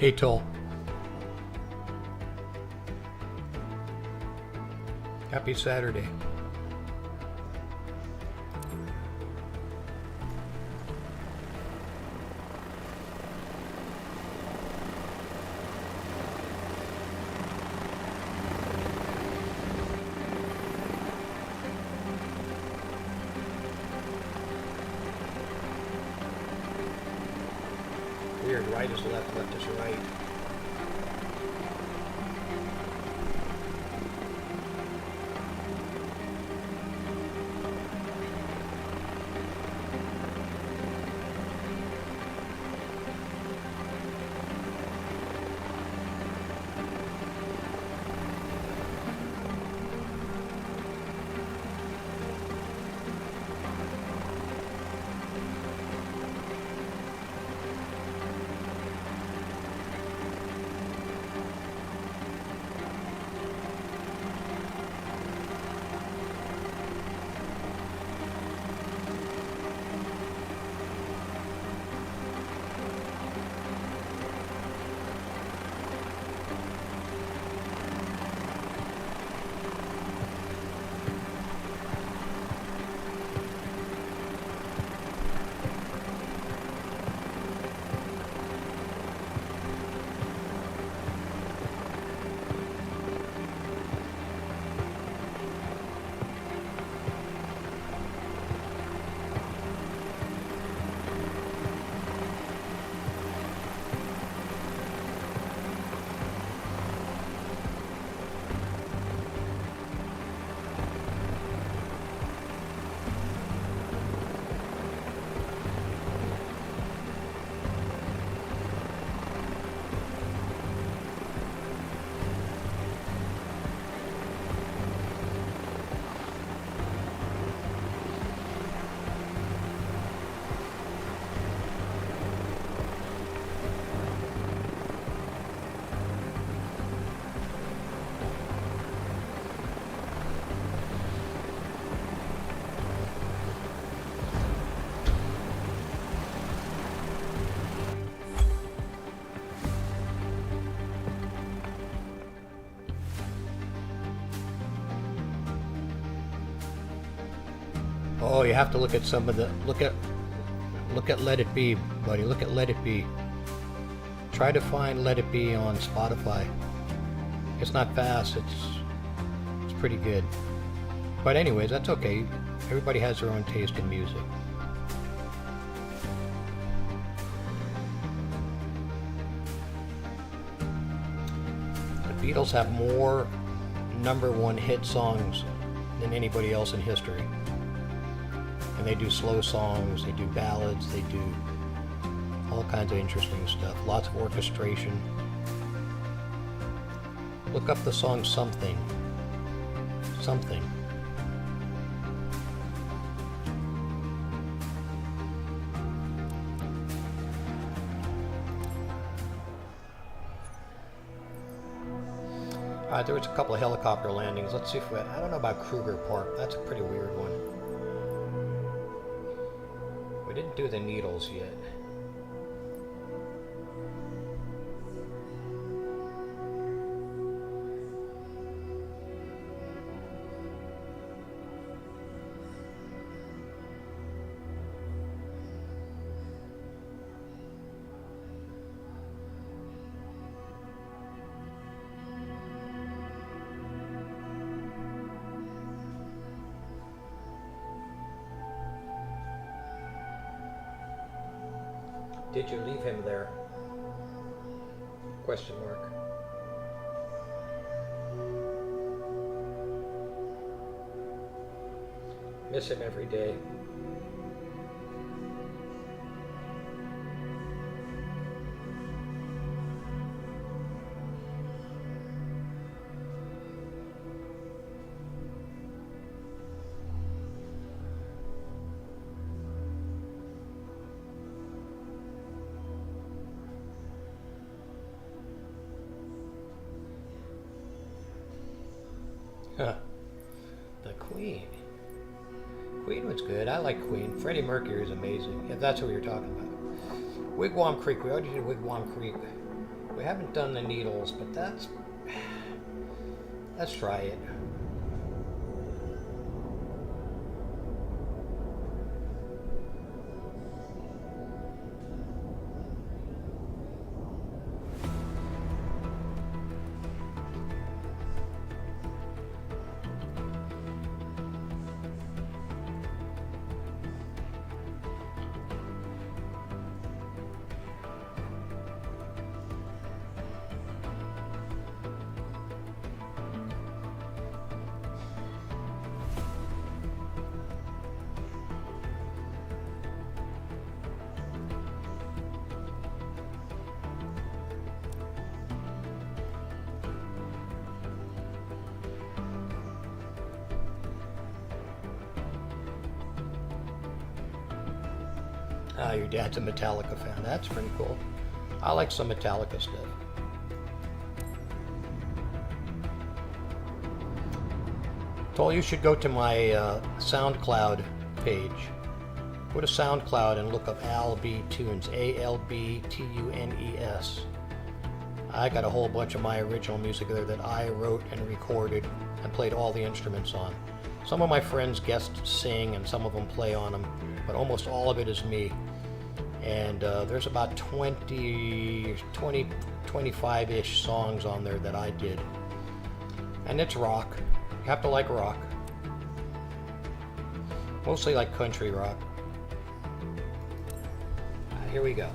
Hey, Toll. Happy Saturday. Weird, right is left, left is right. Oh, you have to look at some of the look at Let It Be, buddy. Look at Let It Be. Try to find Let It Be on Spotify. It's not fast. It's pretty good. But anyways, that's okay. Everybody has their own taste in music. The Beatles have more #1 hit songs than anybody else in history. And they do slow songs, they do ballads, they do all kinds of interesting stuff. Lots of orchestration. Look up the song Something. Something. Alright, there was a couple of helicopter landings. Let's see if I don't know about Kruger Park. That's a pretty weird one. We didn't do the Needles yet. Did you leave him there? Question mark. Miss him every day. Huh. The Queen. Queen was good. I like Queen. Freddie Mercury is amazing. If that's what you're talking about. Wigwam Creek. We already did Wigwam Creek. We haven't done the needles, but let's try it. Ah, your dad's a Metallica fan. That's pretty cool. I like some Metallica stuff. Told you should go to my SoundCloud page. Go to SoundCloud and look up Albtunes, Albtunes. I got a whole bunch of my original music there that I wrote and recorded and played all the instruments on. Some of my friends guest sing and some of them play on them, but almost all of it is me. And there's about 25-ish songs on there that I did. And it's rock. You have to like rock. Mostly like country rock. Here we go.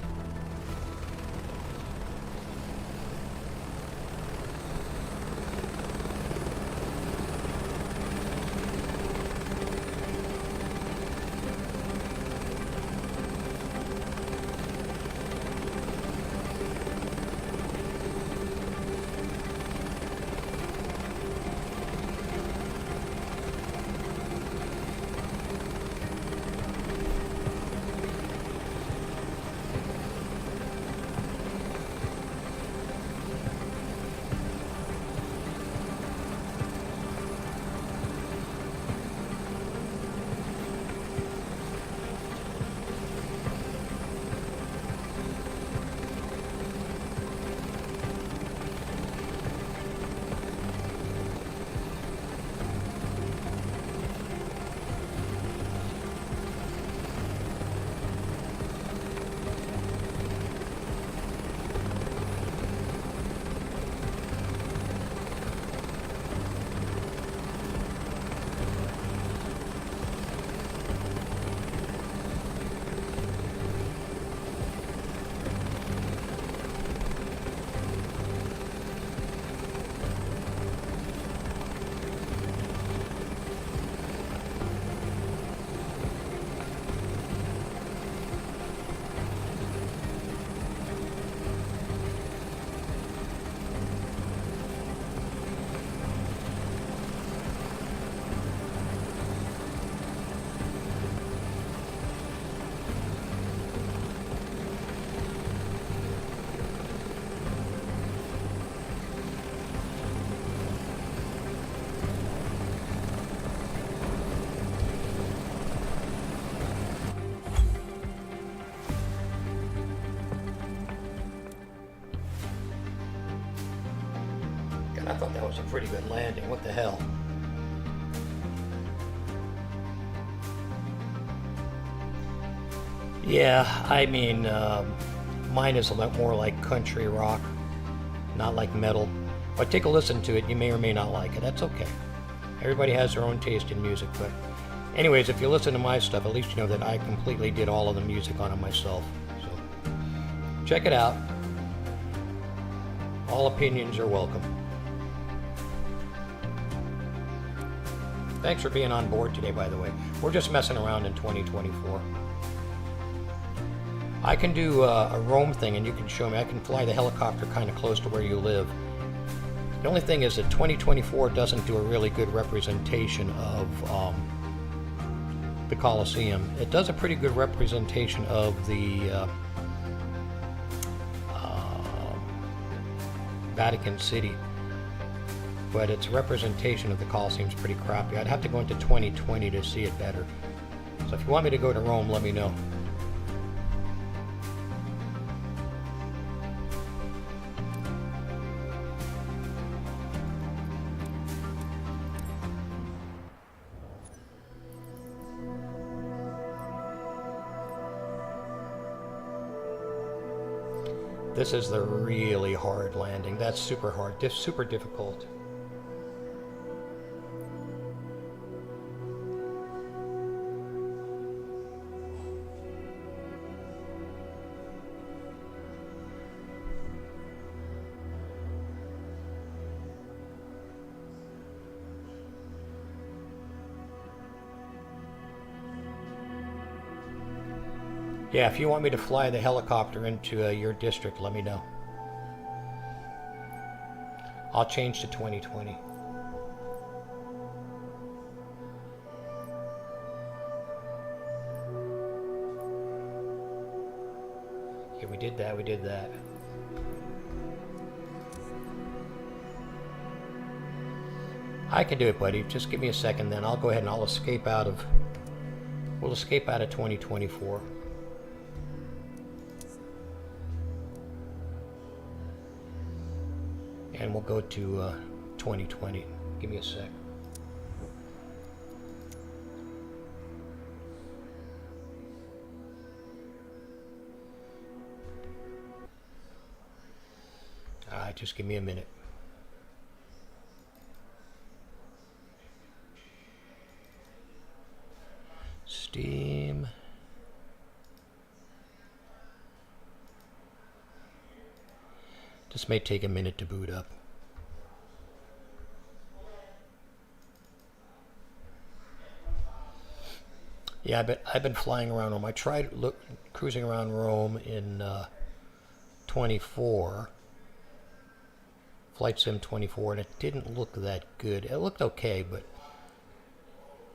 I thought that was a pretty good landing. What the hell? Yeah, I mean, mine is a lot more like country rock, not like metal. But take a listen to it. You may or may not like it. That's okay. Everybody has their own taste in music. But anyways, if you listen to my stuff, at least you know that I completely did all of the music on it myself. So check it out. All opinions are welcome. Thanks for being on board today, by the way. We're just messing around in 2024. I can do a roam thing, and you can show me. I can fly the helicopter kind of close to where you live. The only thing is that 2024 doesn't do a really good representation of the Coliseum. It does a pretty good representation of the Vatican City, but its representation of the Coliseum is pretty crappy. I'd have to go into 2020 to see it better. So if you want me to go to Rome, let me know. This is the really hard landing. That's super hard, super difficult. Yeah, if you want me to fly the helicopter into your district, let me know. I'll change to 2020. Yeah, we did that, we did that. I can do it, buddy. Just give me a second, then I'll go ahead and I'll escape out of... We'll escape out of 2024. And we'll go to 2020. Give me a sec. Alright, just give me a minute. Steam. This may take a minute to boot up. Yeah, I've been flying around Rome. I tried cruising around Rome in 24, Flight Sim 24, and it didn't look that good. It looked okay, but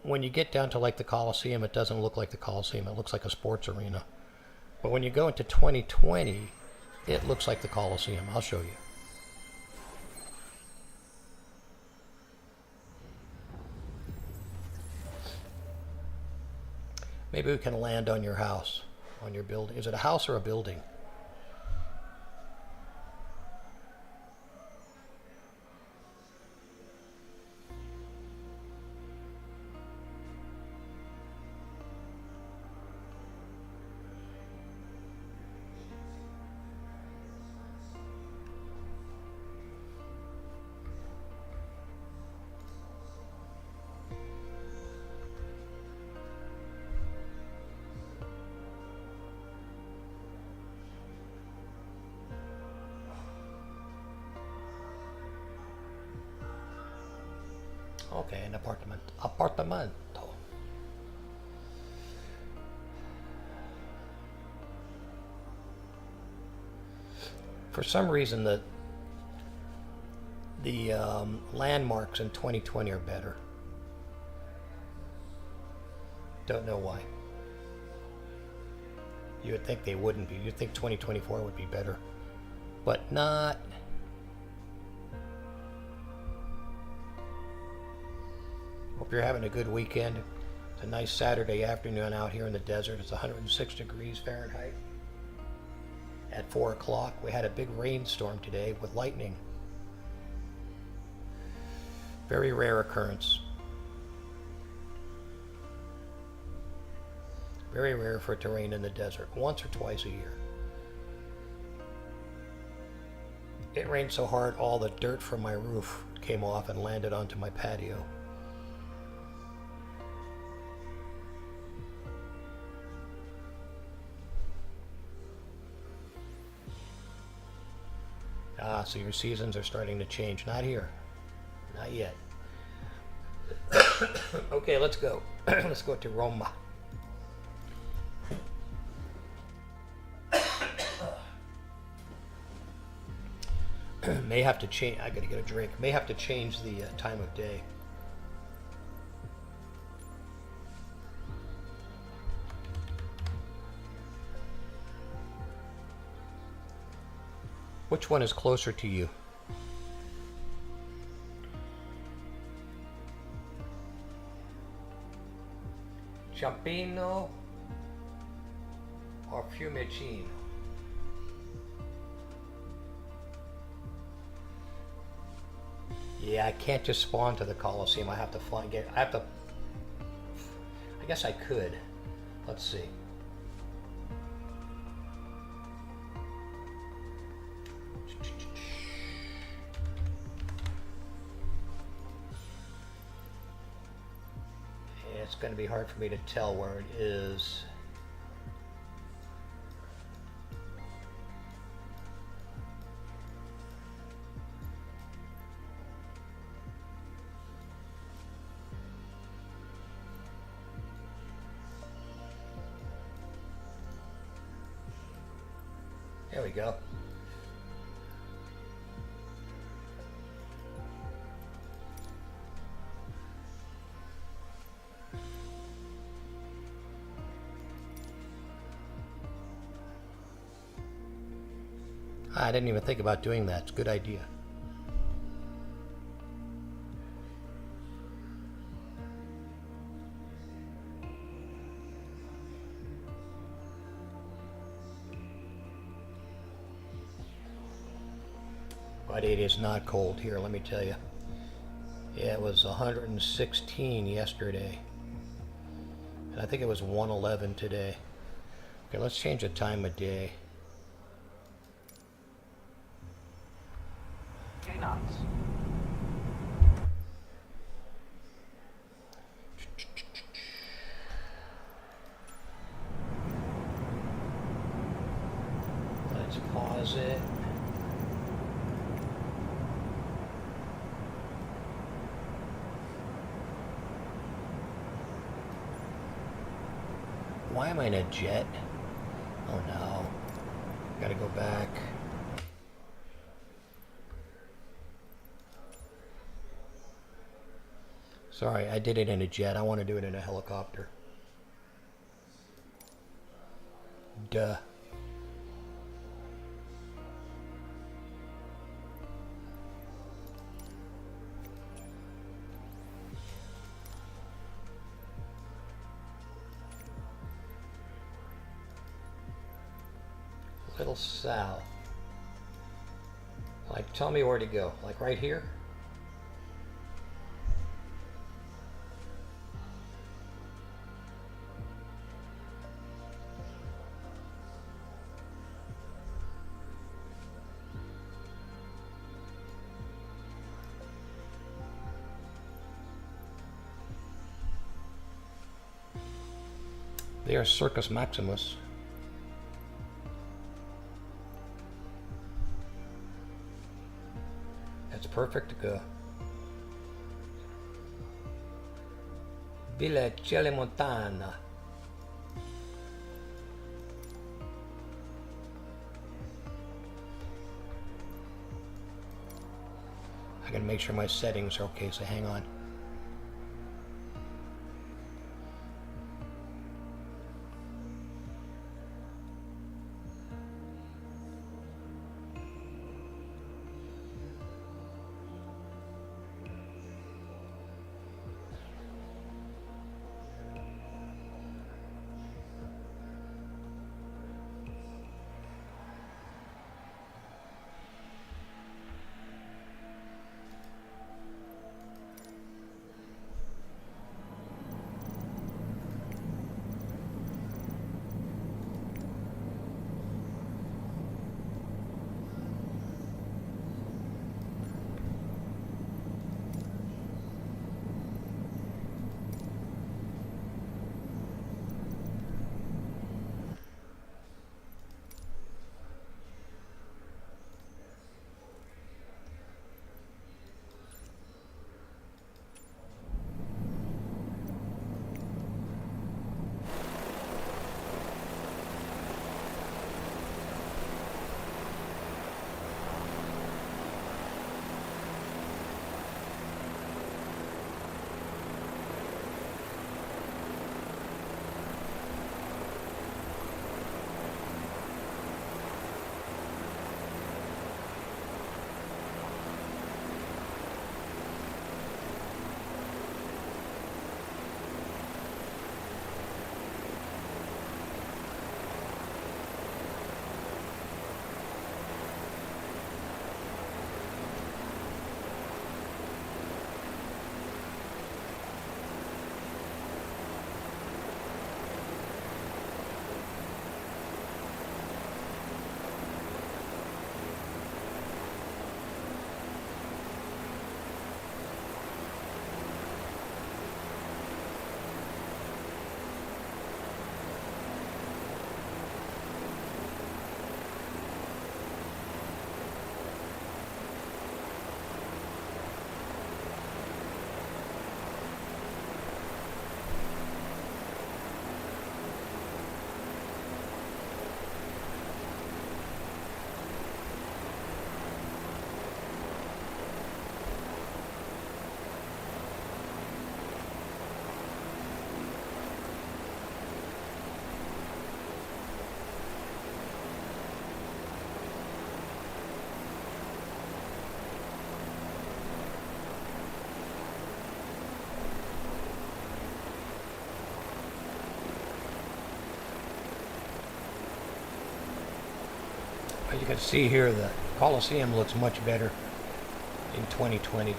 when you get down to like the Colosseum, it doesn't look like the Colosseum. It looks like a sports arena. But when you go into 2020, it looks like the Colosseum. I'll show you. Maybe we can land on your house, on your building. Is it a house or a building? Okay, an appartamento. For some reason, the landmarks in 2020 are better. Don't know why. You would think they wouldn't be. You'd think 2024 would be better, but not. Hope you're having a good weekend. It's a nice Saturday afternoon out here in the desert. It's 106 degrees Fahrenheit. At 4 o'clock, we had a big rainstorm today with lightning. Very rare occurrence. Very rare for it to rain in the desert, once or twice a year. It rained so hard, all the dirt from my roof came off and landed onto my patio. Ah, so your seasons are starting to change. Not here. Not yet. Okay, let's go. Let's go to Roma. May have to change. I gotta get a drink. May have to change the time of day. Which one is closer to you? Ciampino or Fiumicino? Yeah, I can't just spawn to the Colosseum. I have to fly. I guess I could. Let's see. going to be hard for me to tell where it is. There we go. I didn't even think about doing that. It's a good idea. But it is not cold here, let me tell you. Yeah, it was 116 yesterday. And I think it was 111 today. Okay, let's change the time of day. Knots. Let's pause it. Why am I in a jet? Oh no. Gotta go back. Sorry, I did it in a jet. I want to do it in a helicopter. Duh. Little south. Like, tell me where to go. Like right here? There's Circus Maximus. That's perfect to go. Villa Cellemontana. I gotta make sure my settings are okay, so hang on. As you can see here, the Colosseum looks much better in 2020.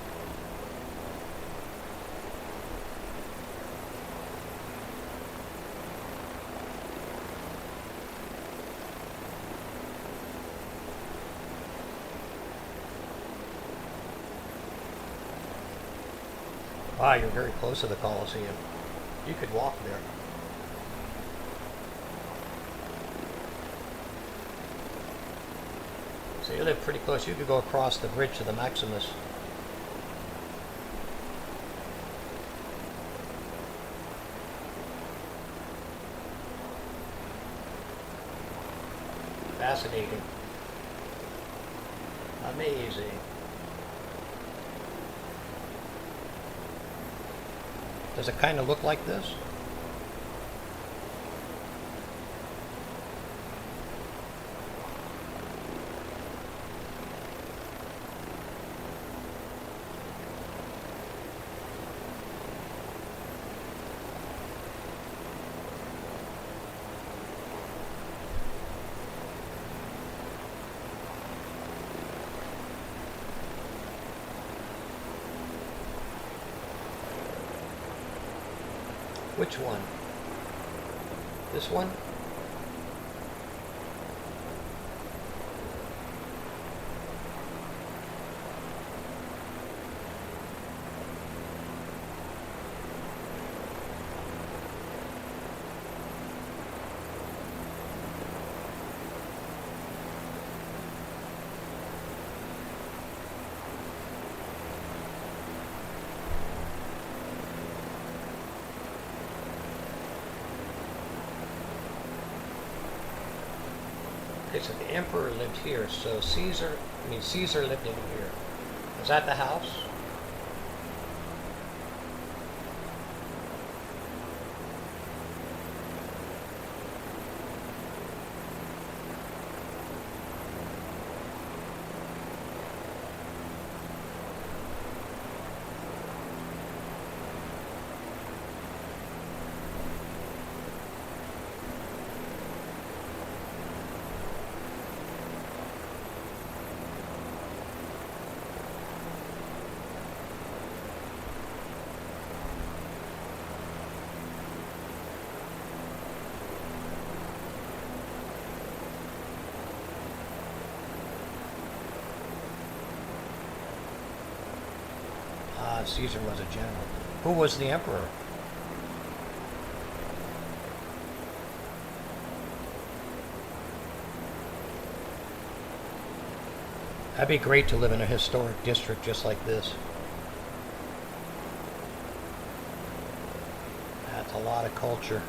Wow, you're very close to the Colosseum. You could walk there. So you live pretty close. You could go across the bridge to the Maximus. Fascinating. Amazing. Does it kind of look like this? Which one? This one? Okay, so the emperor lived here, so Caesar lived in here. Is that the house? Caesar was a general. Who was the emperor? That'd be great to live in a historic district just like this. That's a lot of culture.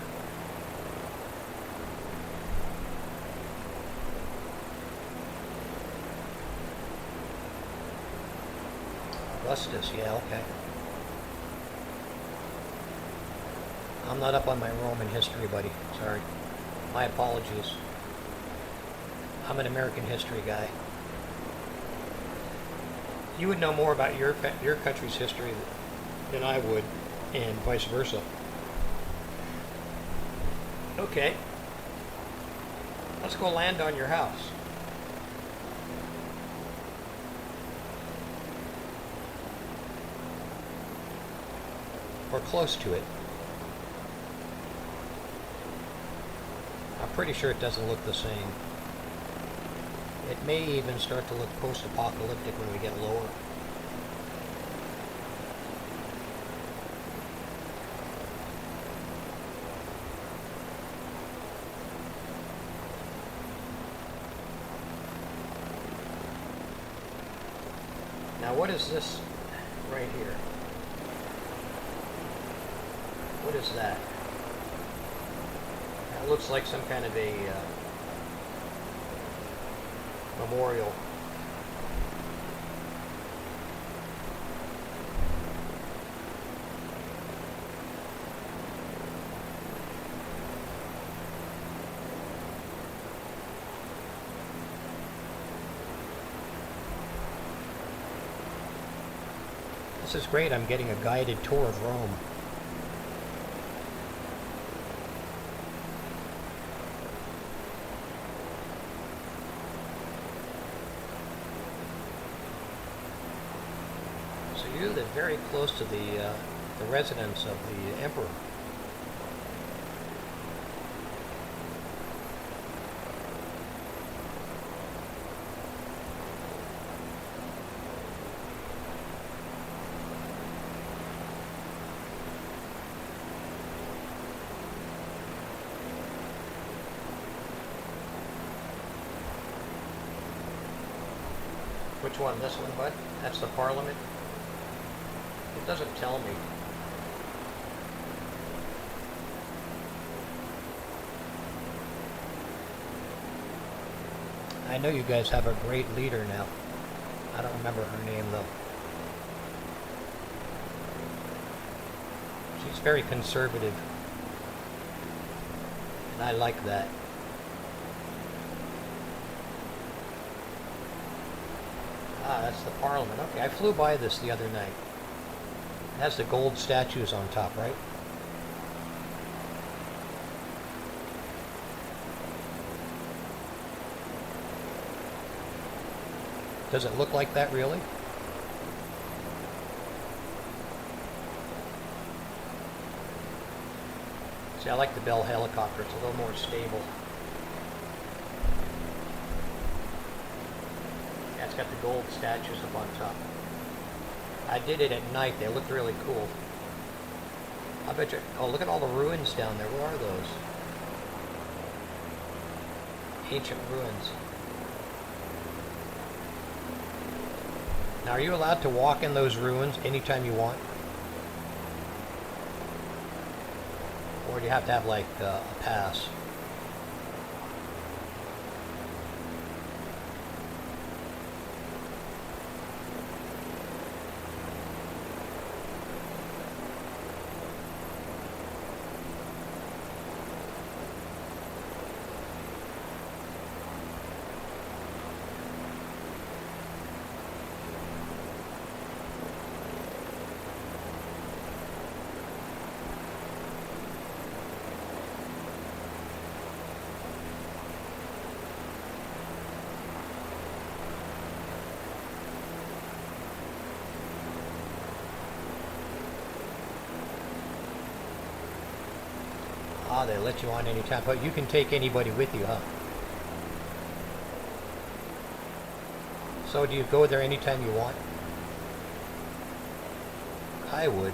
Augustus, yeah, okay. I'm not up on my Roman history, buddy. Sorry. My apologies. I'm an American history guy. You would know more about your country's history than I would, and vice versa. Okay. Let's go land on your house. Or close to it. I'm pretty sure it doesn't look the same. It may even start to look post-apocalyptic when we get lower. Now what is this right here? What is that? That looks like some kind of a memorial. This is great. I'm getting a guided tour of Rome. So you live very close to the residence of the emperor. Which one? This one, bud? That's the Parliament? It doesn't tell me. I know you guys have a great leader now. I don't remember her name though. She's very conservative. And I like that. Ah, that's the Parliament. Okay, I flew by this the other night. It has the gold statues on top, right? Does it look like that, really? See, I like the Bell helicopter. It's a little more stable. Yeah, it's got the gold statues up on top. I did it at night. They looked really cool. I bet you... Oh, look at all the ruins down there. What are those? Ancient ruins. Now, are you allowed to walk in those ruins anytime you want? Or do you have to have, like, a pass? Ah, they let you on anytime, but you can take anybody with you, huh? So do you go there anytime you want? I would.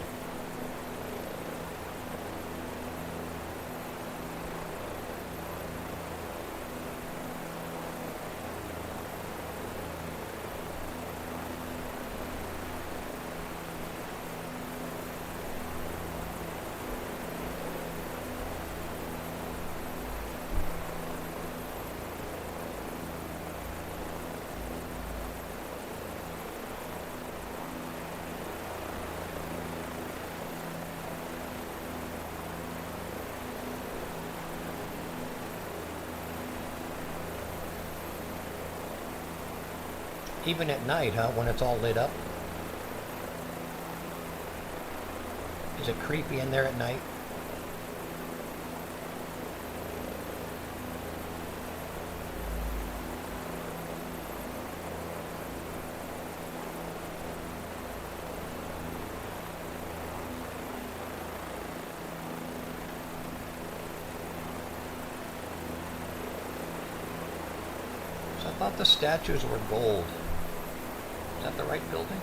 Even at night, huh? When it's all lit up? Is it creepy in there at night? So I thought the statues were gold. Is that the right building?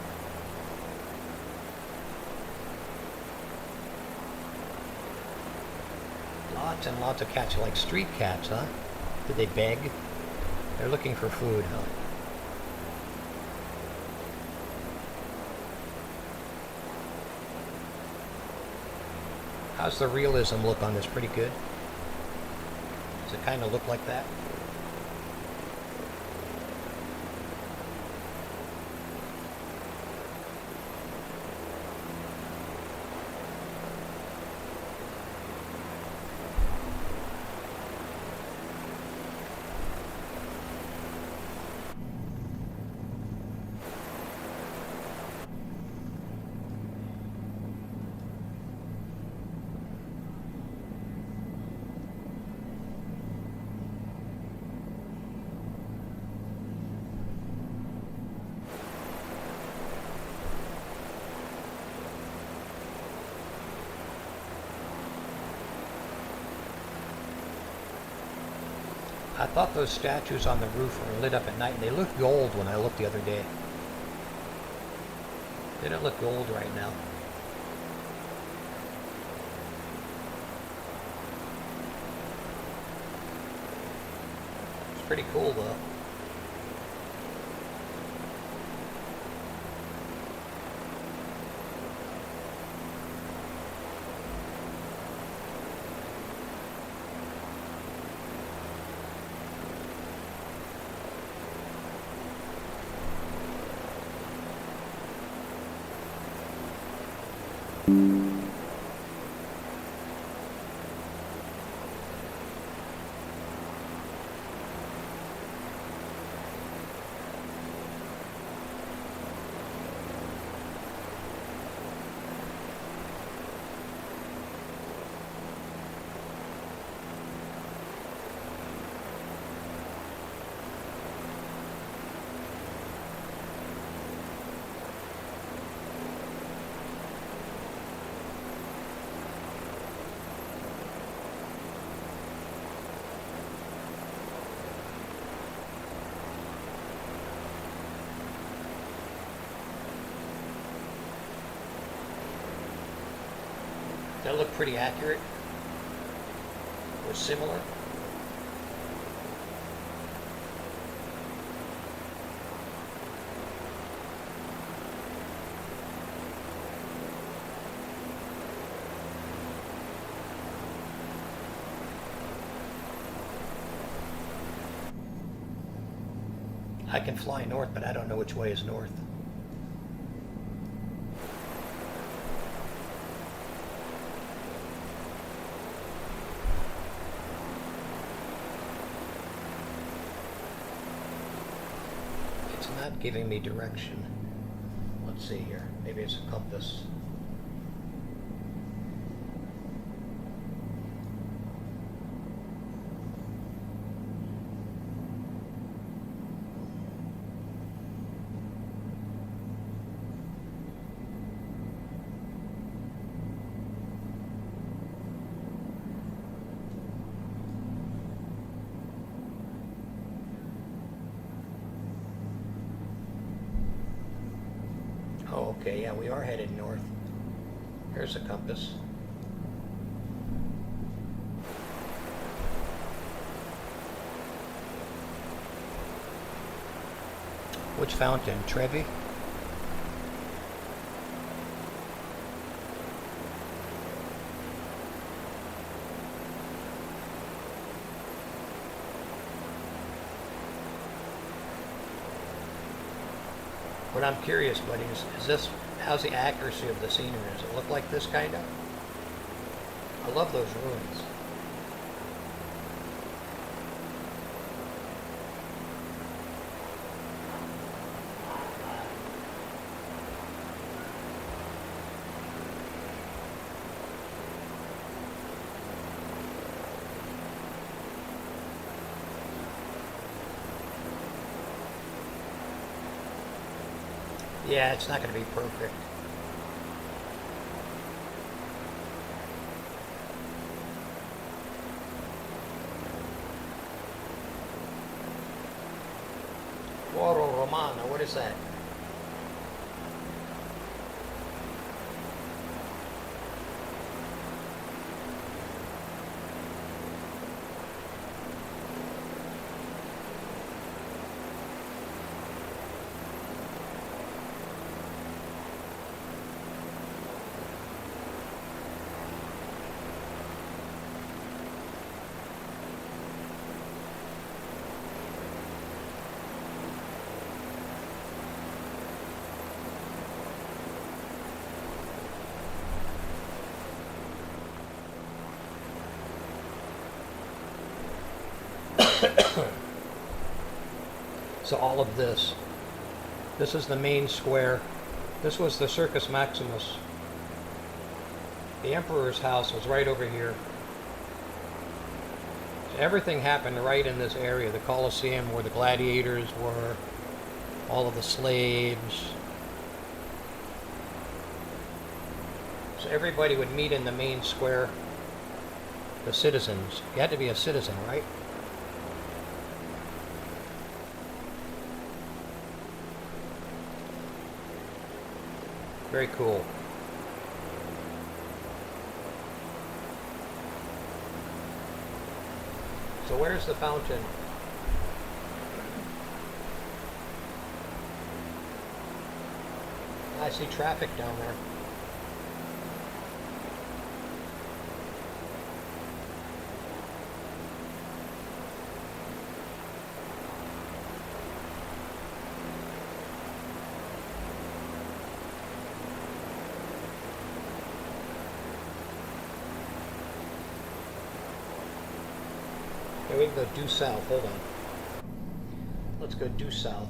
Lots and lots of cats, like street cats, huh? Did they beg? They're looking for food, huh? How's the realism look on this? Pretty good? Does it kind of look like that? thought those statues on the roof were lit up at night, and they look gold when I looked the other day. They don't look gold right now. It's pretty cool though. That look pretty accurate or similar. I can fly north, but I don't know which way is north. It's not giving me direction. Let's see here. Maybe it's a compass. Oh, okay, yeah, we are headed north. Here's a compass. Which fountain? Trevi? What I'm curious, buddy, is this, how's the accuracy of the scenery? Does it look like this kind of? I love those ruins. Yeah, it's not going to be perfect. Foro Romano, what is that? So all of this is the main square. This was the Circus Maximus. The Emperor's house was right over here. So everything happened right in this area. The Colosseum, where the gladiators were, all of the slaves. So everybody would meet in the main square. The citizens. You had to be a citizen, right? Very cool. So where's the fountain? I see traffic down there. Okay, we can go due south. Hold on. Let's go due south.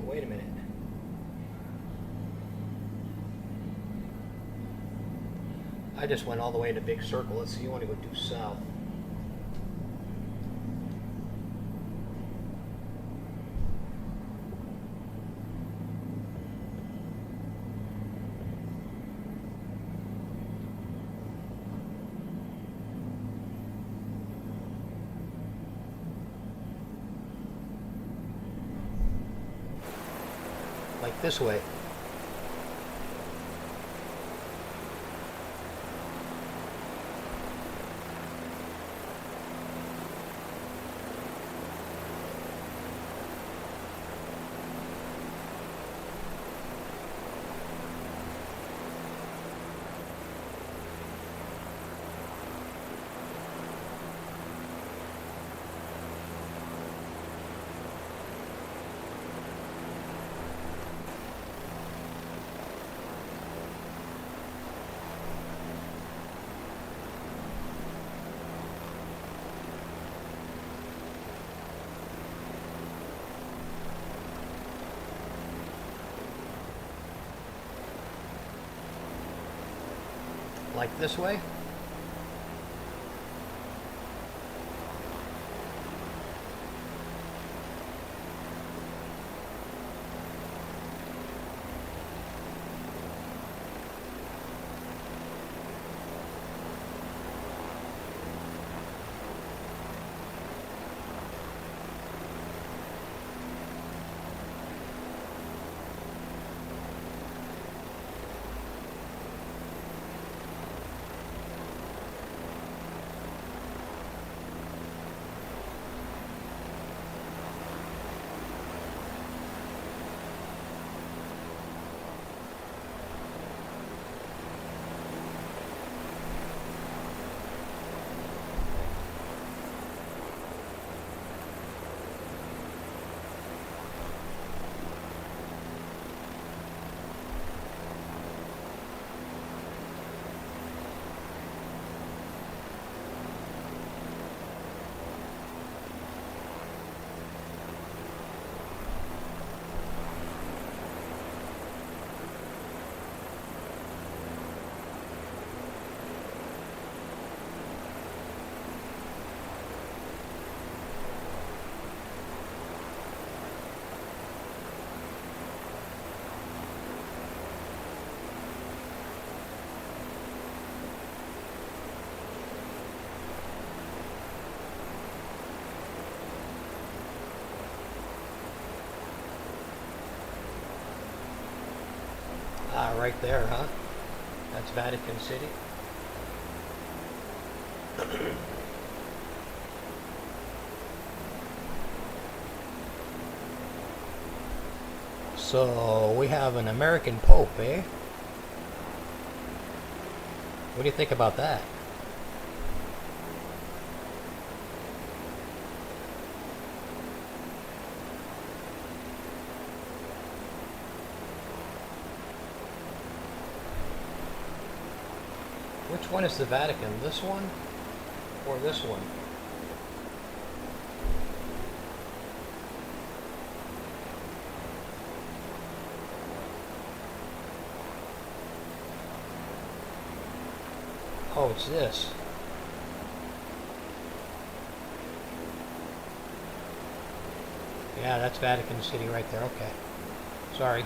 Wait a minute. I just went all the way in a big circle. Let's see, you want to go due south. Like this way. Like this way. Ah, right there, huh? That's Vatican City. So we have an American Pope, eh? What do you think about that? Which one is the Vatican? This one or this one? Oh, it's this. Yeah, that's Vatican City right there. Okay. Sorry.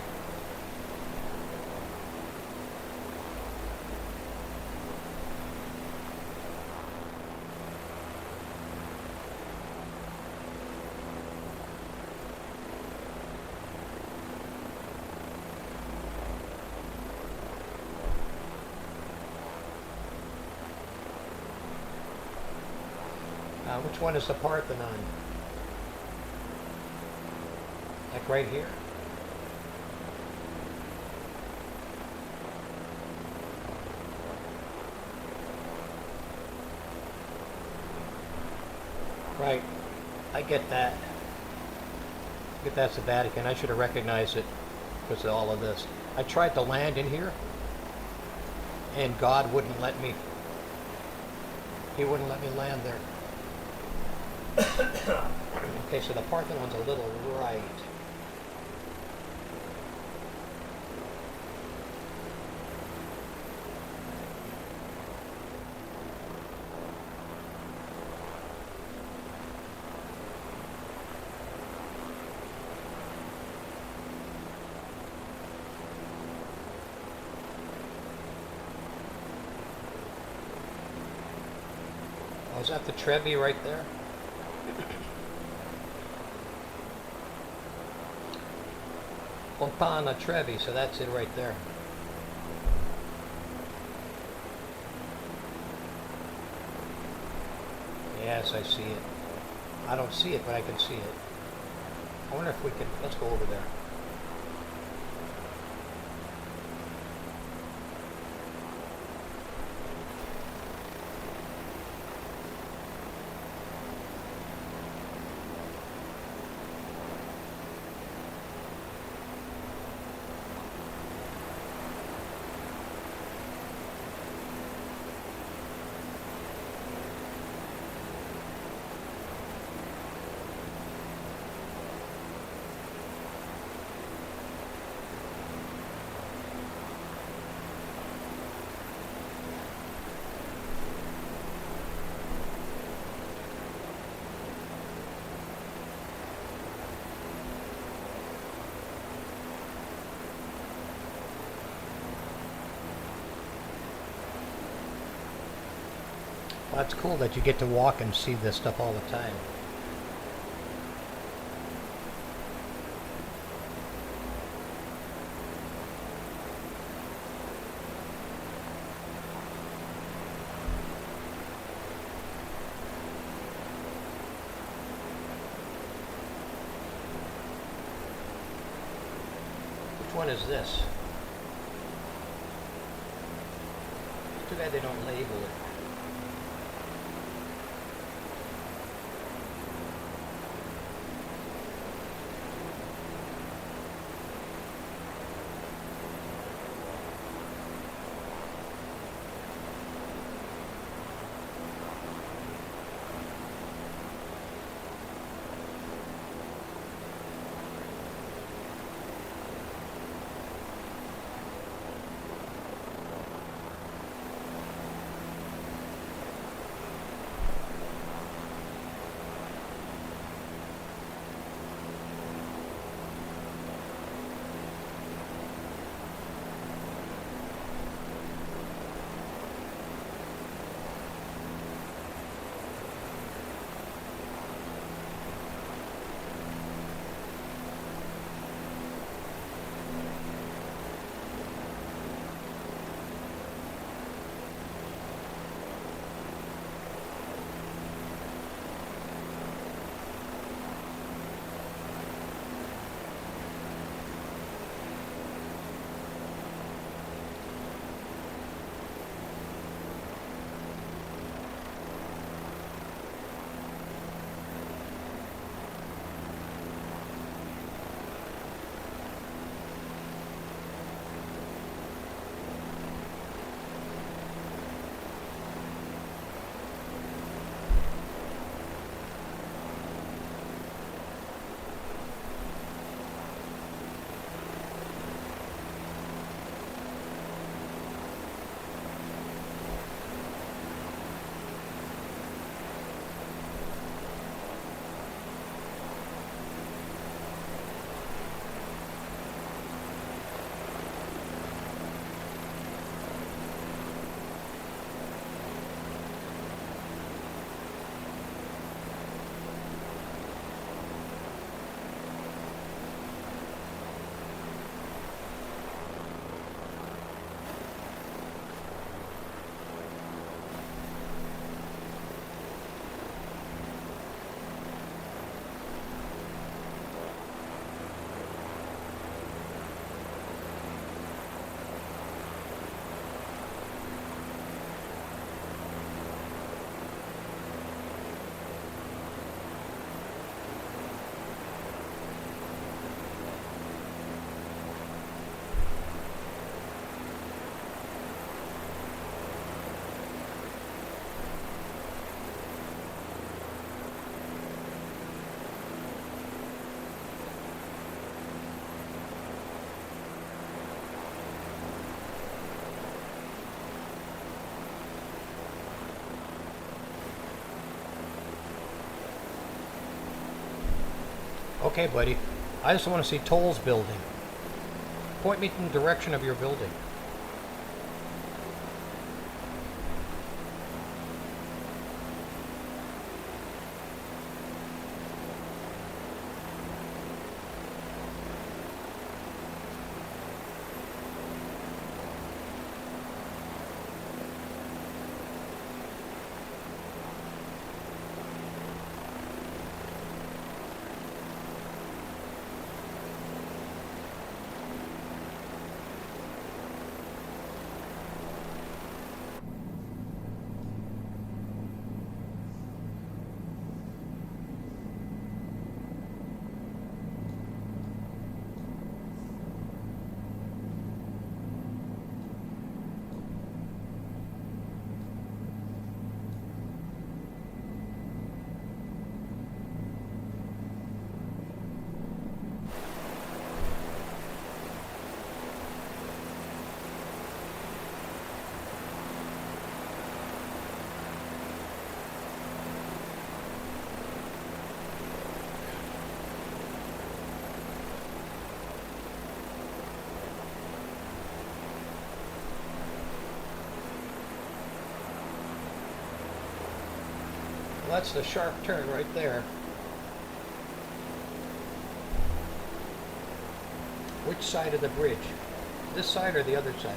Which one is the Parthenon? Like right here? Right. I get that. I get that's the Vatican. I should have recognized it because of all of this. I tried to land in here, and God wouldn't let me. He wouldn't let me land there. Okay, so the Parthenon's a little right. Oh, is that the Trevi right there? Fontana Trevi, so that's it right there. Yes, I see it. I don't see it, but I can see it. I wonder if we can, let's go over there. Well, that's cool that you get to walk and see this stuff all the time. Which one is this? It's too bad they don't label it. Okay, buddy. I just want to see Toll's building. Point me in the direction of your building. Well, that's the sharp turn right there. Which side of the bridge? This side or the other side?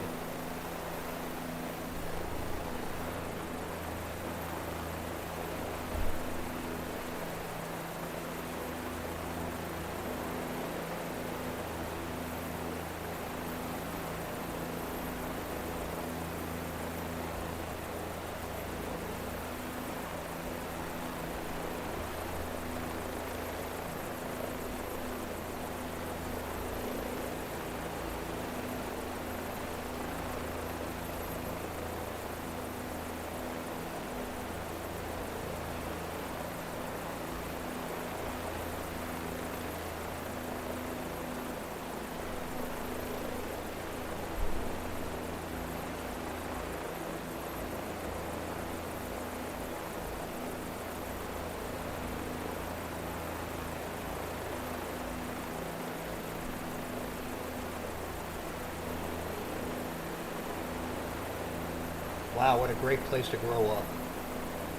Wow, what a great place to grow up.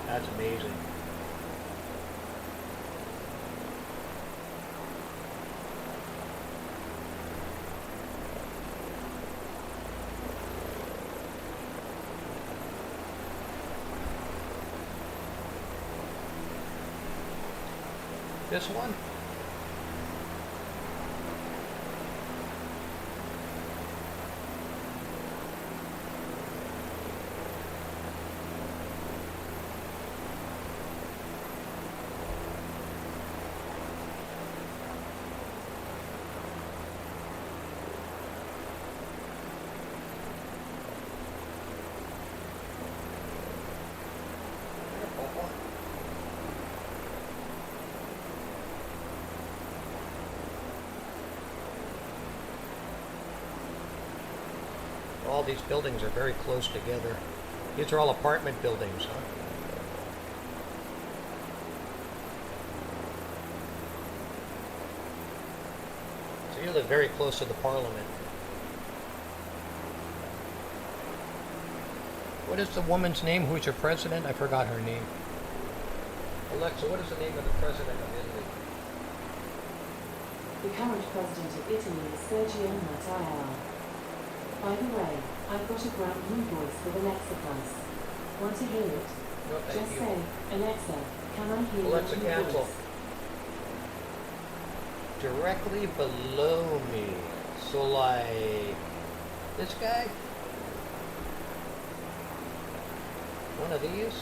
That's amazing. This one? All these buildings are very close together. These are all apartment buildings, huh? So you live very close to the Parliament. What is the woman's name who's your president? I forgot her name. Alexa, what is the name of the president of Italy? The current president of Italy is Sergio Mattarella. By the way, I've got a brand new voice for the Alexa Plus. Want to hear it? No, thank Just you. say, Alexa, can I hear Alexa, your cancel. voice? Directly below me. So like this guy? One of these?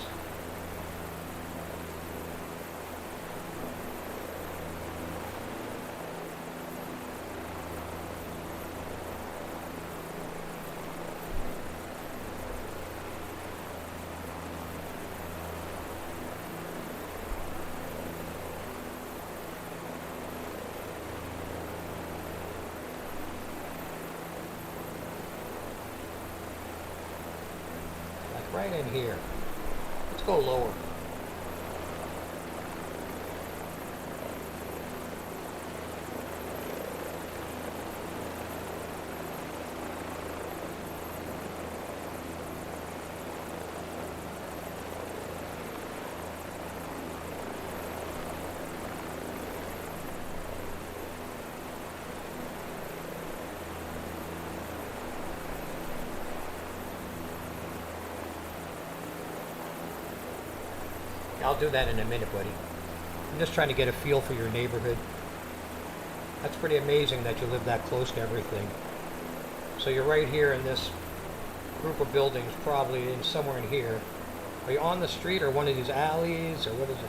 Right in here. Let's go lower. I'll do that in a minute, buddy. I'm just trying to get a feel for your neighborhood. That's pretty amazing that you live that close to everything. So you're right here in this group of buildings, probably in somewhere in here. Are you on the street or one of these alleys, or what is it?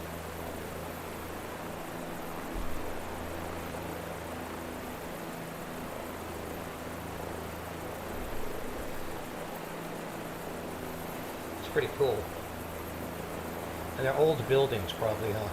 It's pretty cool. And they're old buildings, probably, huh?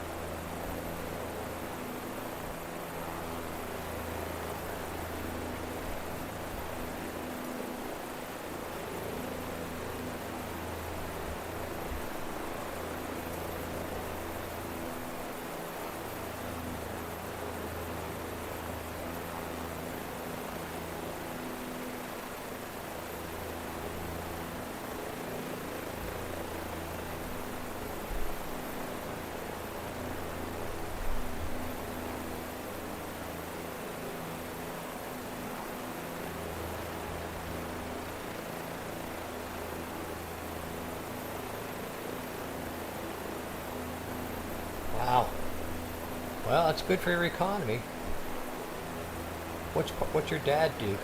Wow. Well, that's good for your economy. What's your dad do?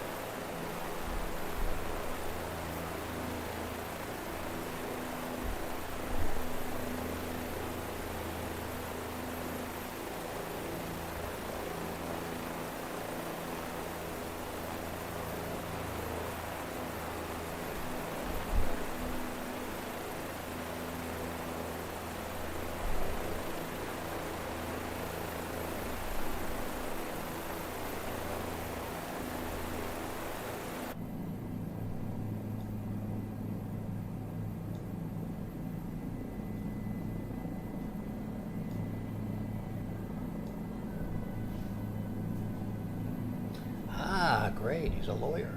Ah, great. He's a lawyer.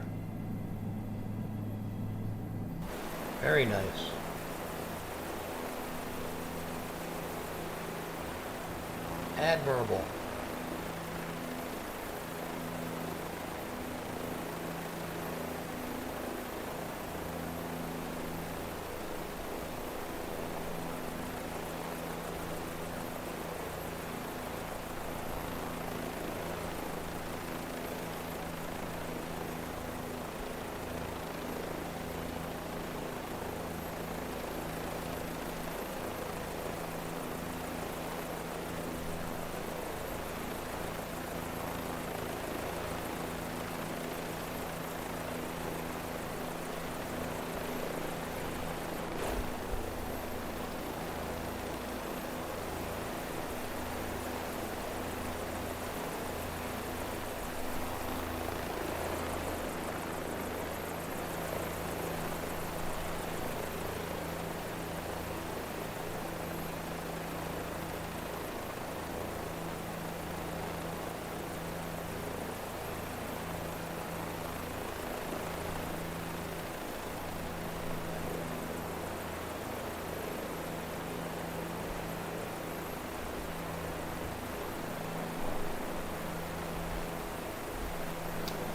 Very nice. Admirable.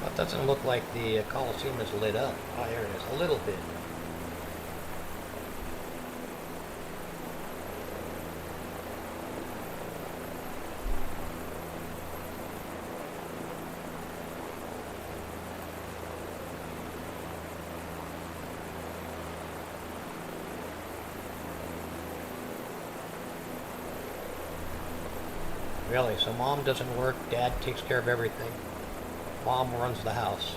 It doesn't look like the Coliseum is lit up. Oh, there it is, a little bit. Really, so mom doesn't work, dad takes care of everything. Mom runs the house.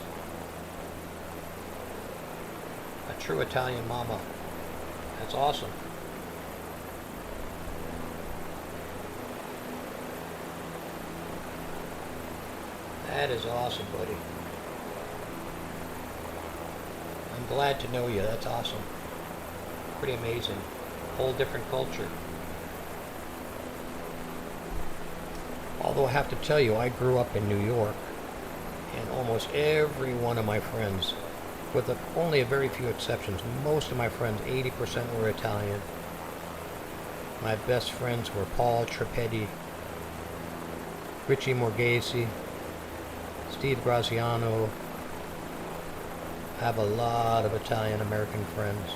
A true Italian mama. That's awesome. That is awesome, buddy. I'm glad to know you. That's awesome. Pretty amazing. Whole different culture. Although I have to tell you, I grew up in New York. And almost every one of my friends, with only a very few exceptions, most of my friends, 80% were Italian. My best friends were Paul Trippetti, Richie Morghese, Steve Graziano. I have a lot of Italian American friends.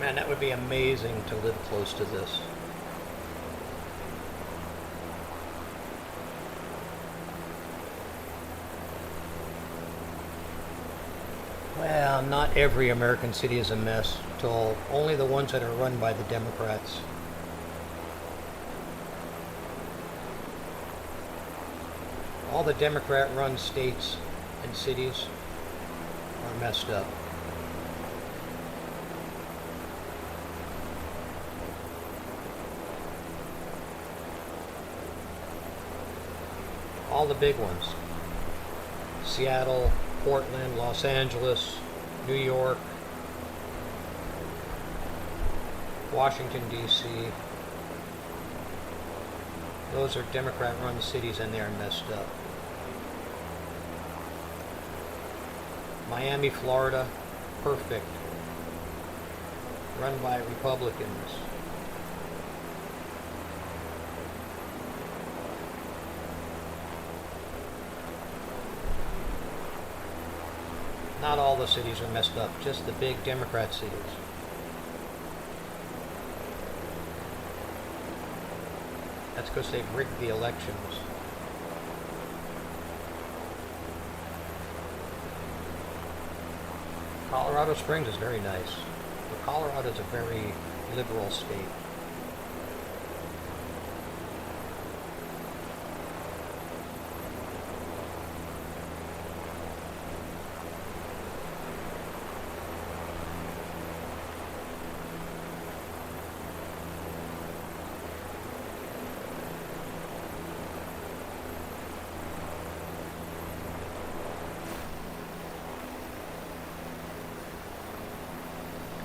Man, that would be amazing to live close to this. Well, not every American city is a mess, Toll. Only the ones that are run by the Democrats. All the Democrat-run states and cities are messed up. All the big ones. Seattle, Portland, Los Angeles, New York, Washington, D.C. Those are Democrat-run cities and they're messed up. Miami, Florida, perfect. Run by Republicans. Not all the cities are messed up, just the big Democrat cities. That's because they've rigged the elections. Colorado Springs is very nice. But Colorado is a very liberal state.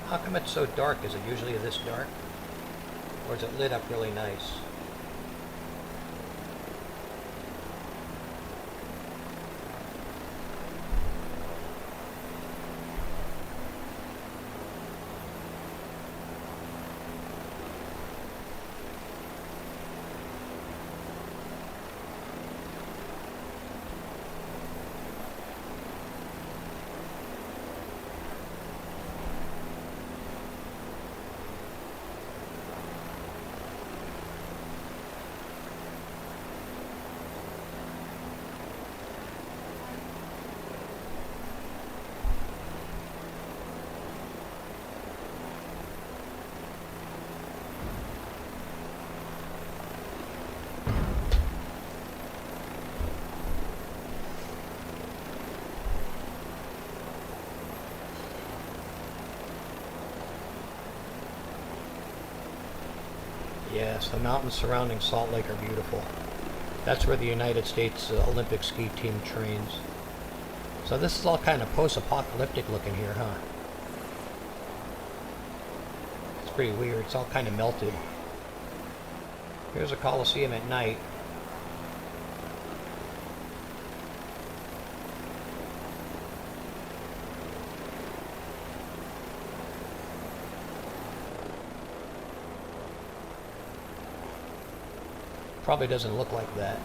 How come it's so dark? Is it usually this dark? Or is it lit up really nice? Yes, the mountains surrounding Salt Lake are beautiful. That's where the United States Olympic ski team trains. So this is all kind of post-apocalyptic looking here, huh? It's pretty weird. It's all kind of melted. Here's a Coliseum at night. Probably doesn't look like that.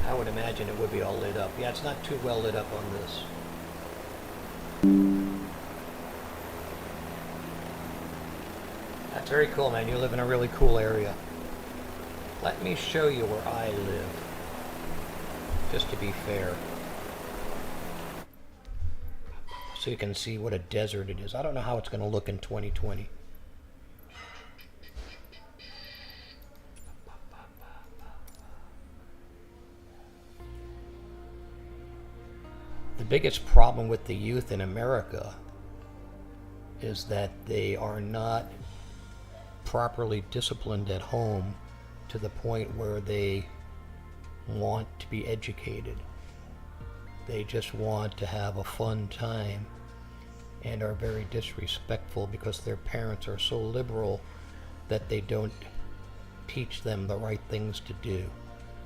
I would imagine it would be all lit up. Yeah, it's not too well lit up on this. That's very cool, man. You live in a really cool area. Let me show you where I live. Just to be fair. So you can see what a desert it is. I don't know how it's going to look in 2020. biggest problem with the youth in America is that they are not properly disciplined at home to the point where they want to be educated. They just want to have a fun time and are very disrespectful because their parents are so liberal that they don't teach them the right things to do.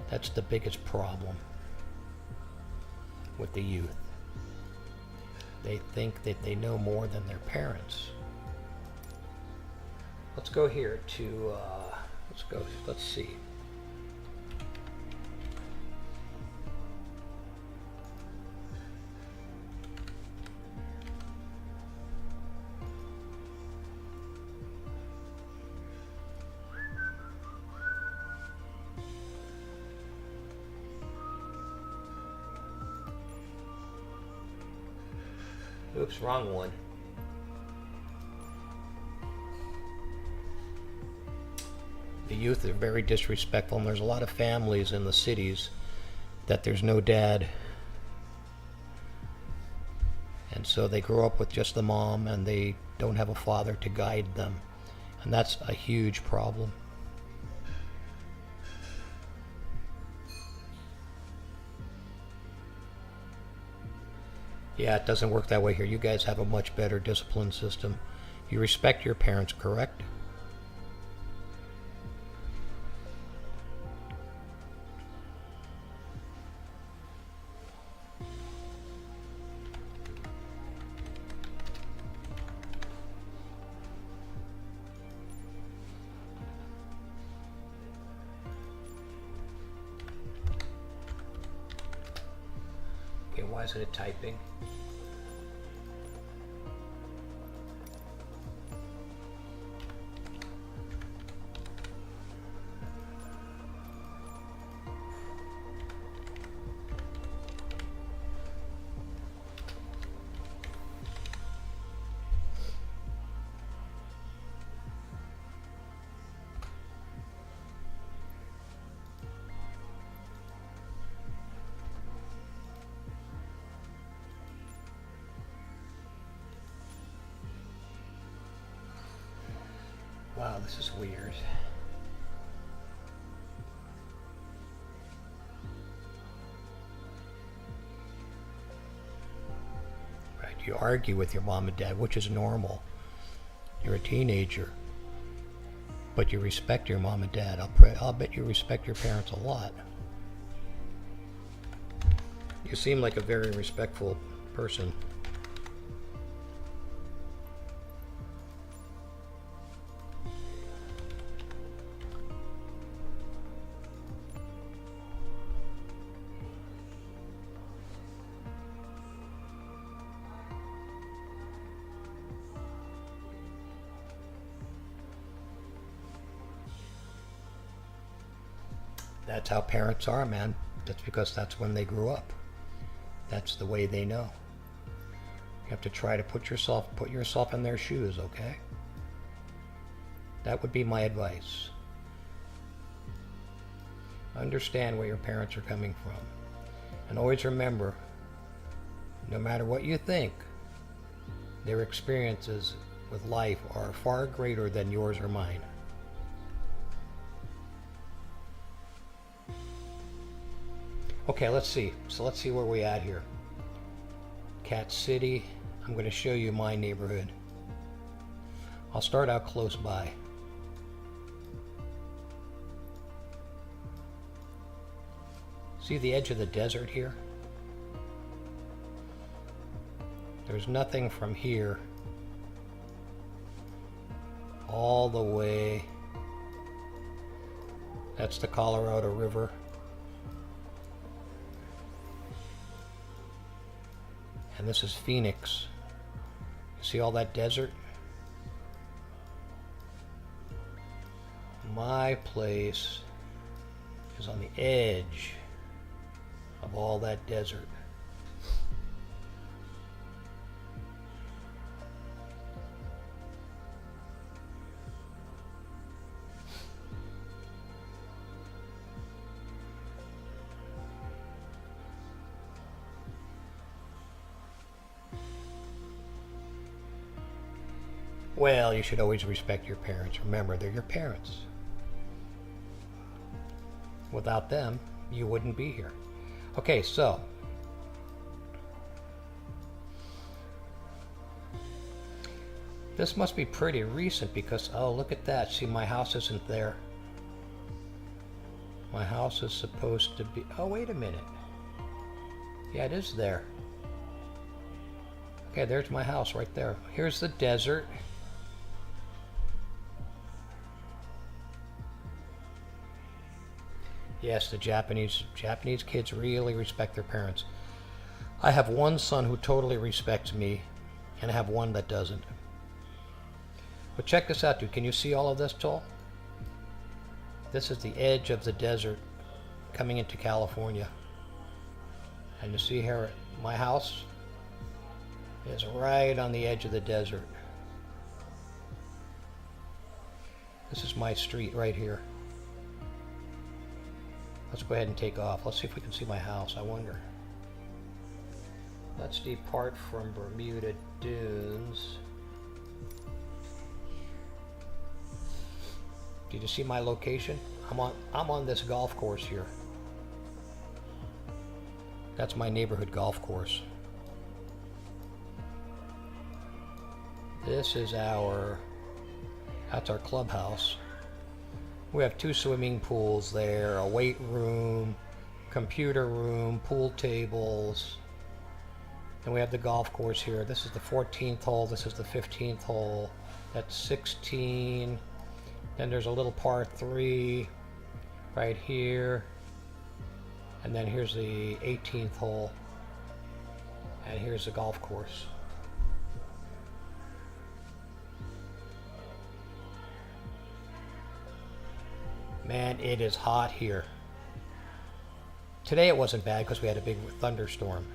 That's the biggest problem with the youth. They think that they know more than their parents. Let's go here to, let's see. Oops, wrong one. The youth are very disrespectful, and there's a lot of families in the cities that there's no dad. And so they grow up with just the mom, and they don't have a father to guide them. And that's a huge problem. Yeah, it doesn't work that way here. You guys have a much better discipline system. You respect your parents, correct? Okay, why isn't it typing? Wow, this is weird. Right, you argue with your mom and dad, which is normal. You're a teenager, but you respect your mom and dad. I'll bet you respect your parents a lot. You seem like a very respectful person. That's how parents are, man. That's because that's when they grew up. That's the way they know. You have to try to put yourself in their shoes, okay? That would be my advice. Understand where your parents are coming from. And always remember, no matter what you think, their experiences with life are far greater than yours or mine. Okay, let's see. So let's see where we at here. Cat City. I'm going to show you my neighborhood. I'll start out close by. See the edge of the desert here? There's nothing from here all the way. That's the Colorado River. And this is Phoenix. You see all that desert? My place is on the edge of all that desert. Well, you should always respect your parents. Remember, they're your parents. Without them, you wouldn't be here. Okay, so this must be pretty recent because, oh, look at that. See, my house isn't there. My house is supposed to be, oh, wait a minute. Yeah, it is there. Okay, there's my house right there. Here's the desert. Yes, the Japanese kids really respect their parents. I have one son who totally respects me, and I have one that doesn't. But check this out, dude. Can you see all of this, Toll? This is the edge of the desert coming into California. And you see here, my house is right on the edge of the desert. This is my street right here. Let's go ahead and take off. Let's see if we can see my house. I wonder. Let's depart from Bermuda Dunes. Did you see my location? I'm on this golf course here. That's my neighborhood golf course. This is that's our clubhouse. We have 2 swimming pools there, a weight room, computer room, pool tables. And we have the golf course here. This is the 14th hole, this is the 15th hole. That's 16. Then there's a little par 3 right here. And then here's the 18th hole. And here's the golf course. Man, it is hot here. Today it wasn't bad because we had a big thunderstorm.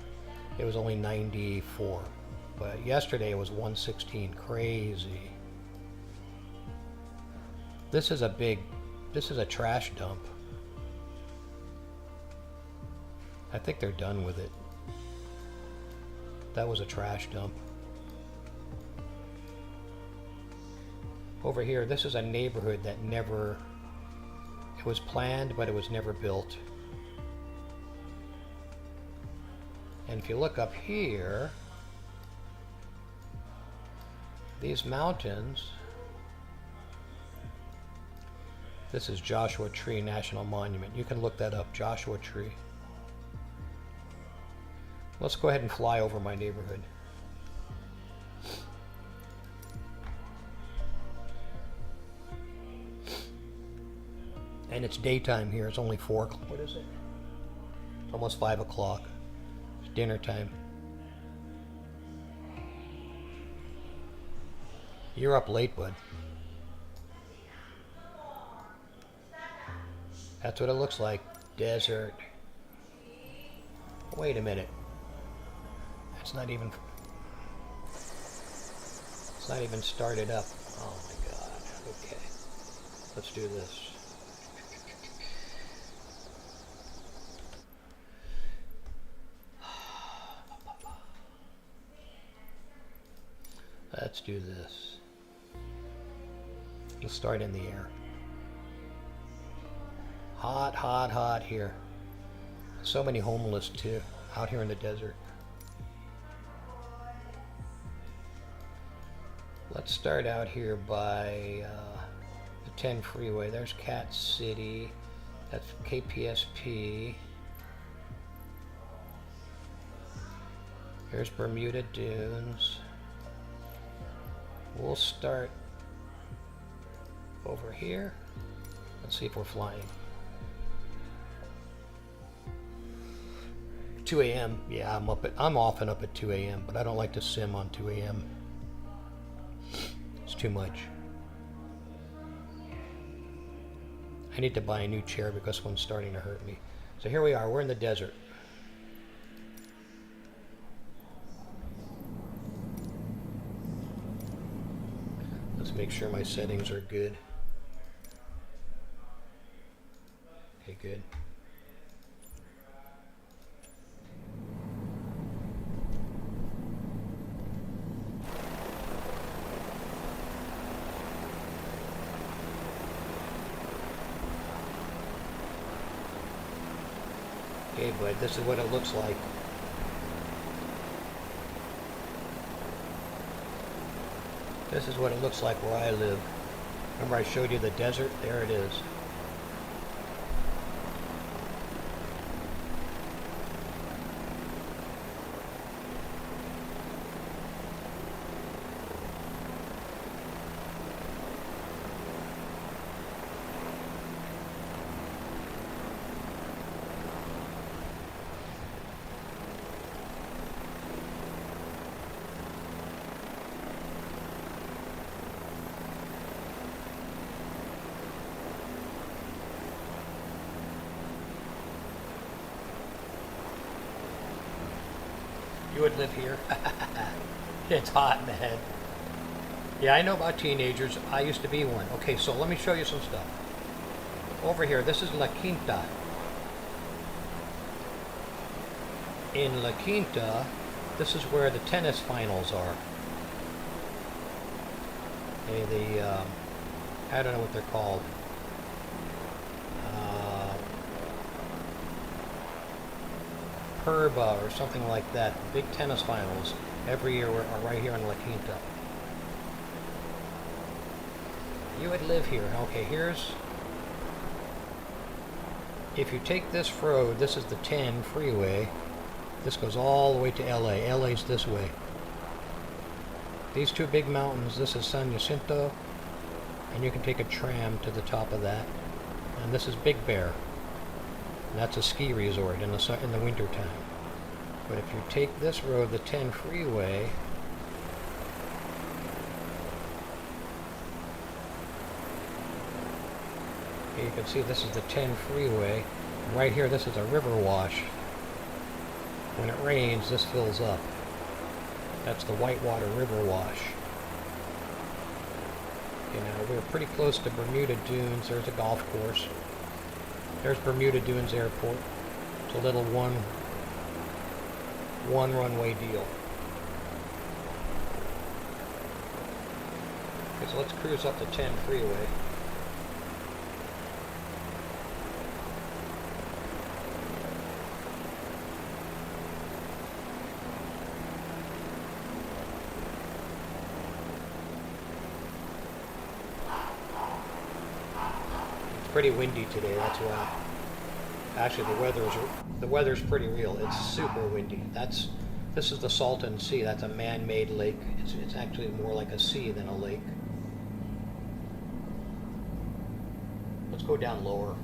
It was only 94. But yesterday it was 116. Crazy. This is a trash dump. I think they're done with it. That was a trash dump. Over here, this is a neighborhood that it was planned, but it was never built. And if you look up here, these mountains, this is Joshua Tree National Monument. You can look that up, Joshua Tree. Let's go ahead and fly over my neighborhood. And it's daytime here. It's only 4 o'clock. What is it? Almost 5 o'clock. It's dinner time. You're up late, bud. That's what it looks like. Desert. Wait a minute. It's not even started up. Oh my God. Okay. Let's do this. Let's do this. Let's start in the air. Hot, hot, hot here. So many homeless too, out here in the desert. Let's start out here by the 10 freeway. There's Cat City. That's KPSP. Here's Bermuda Dunes. We'll start over here. Let's see if we're flying. 2 a.m. Yeah, I'm often up at 2 a.m., but I don't like to sim on 2 a.m. It's too much. I need to buy a new chair because one's starting to hurt me. So here we are, we're in the desert. Let's make sure my settings are good. Okay, good. Okay, but this is what it looks like. This is what it looks like where I live. Remember I showed you the desert? There it is. You would live here? It's hot, man. Yeah, I know about teenagers. I used to be one. Okay, so let me show you some stuff. Over here, this is La Quinta. In La Quinta, this is where the tennis finals are. Okay, I don't know what they're called. Perba or something like that. Big tennis finals every year are right here in La Quinta. You would live here. Okay, if you take this road, this is the 10 freeway. This goes all the way to LA. LA's this way. These two big mountains, this is San Jacinto, and you can take a tram to the top of that. And this is Big Bear. And that's a ski resort in the winter time. But if you take this road, the 10 freeway, okay, you can see this is the 10 freeway. And right here, this is a river wash. When it rains, this fills up. That's the Whitewater River Wash. You know, we're pretty close to Bermuda Dunes. There's a golf course. There's Bermuda Dunes Airport. It's a little one runway deal. Okay, so let's cruise up the 10 freeway. Pretty windy today, that's why. Actually, the weather's pretty real. It's super windy. This is the Salton Sea. That's a man-made lake. It's actually more like a sea than a lake. Let's go down lower.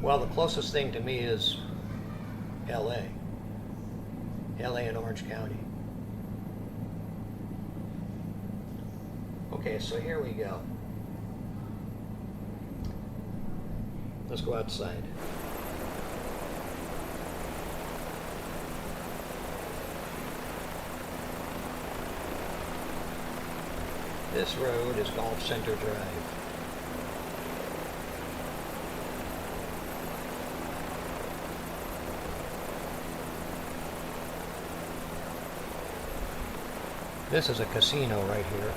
Well, the closest thing to me is LA. LA in Orange County. Okay, so here we go. Let's go outside. This road is Golf Center Drive. This is a casino right here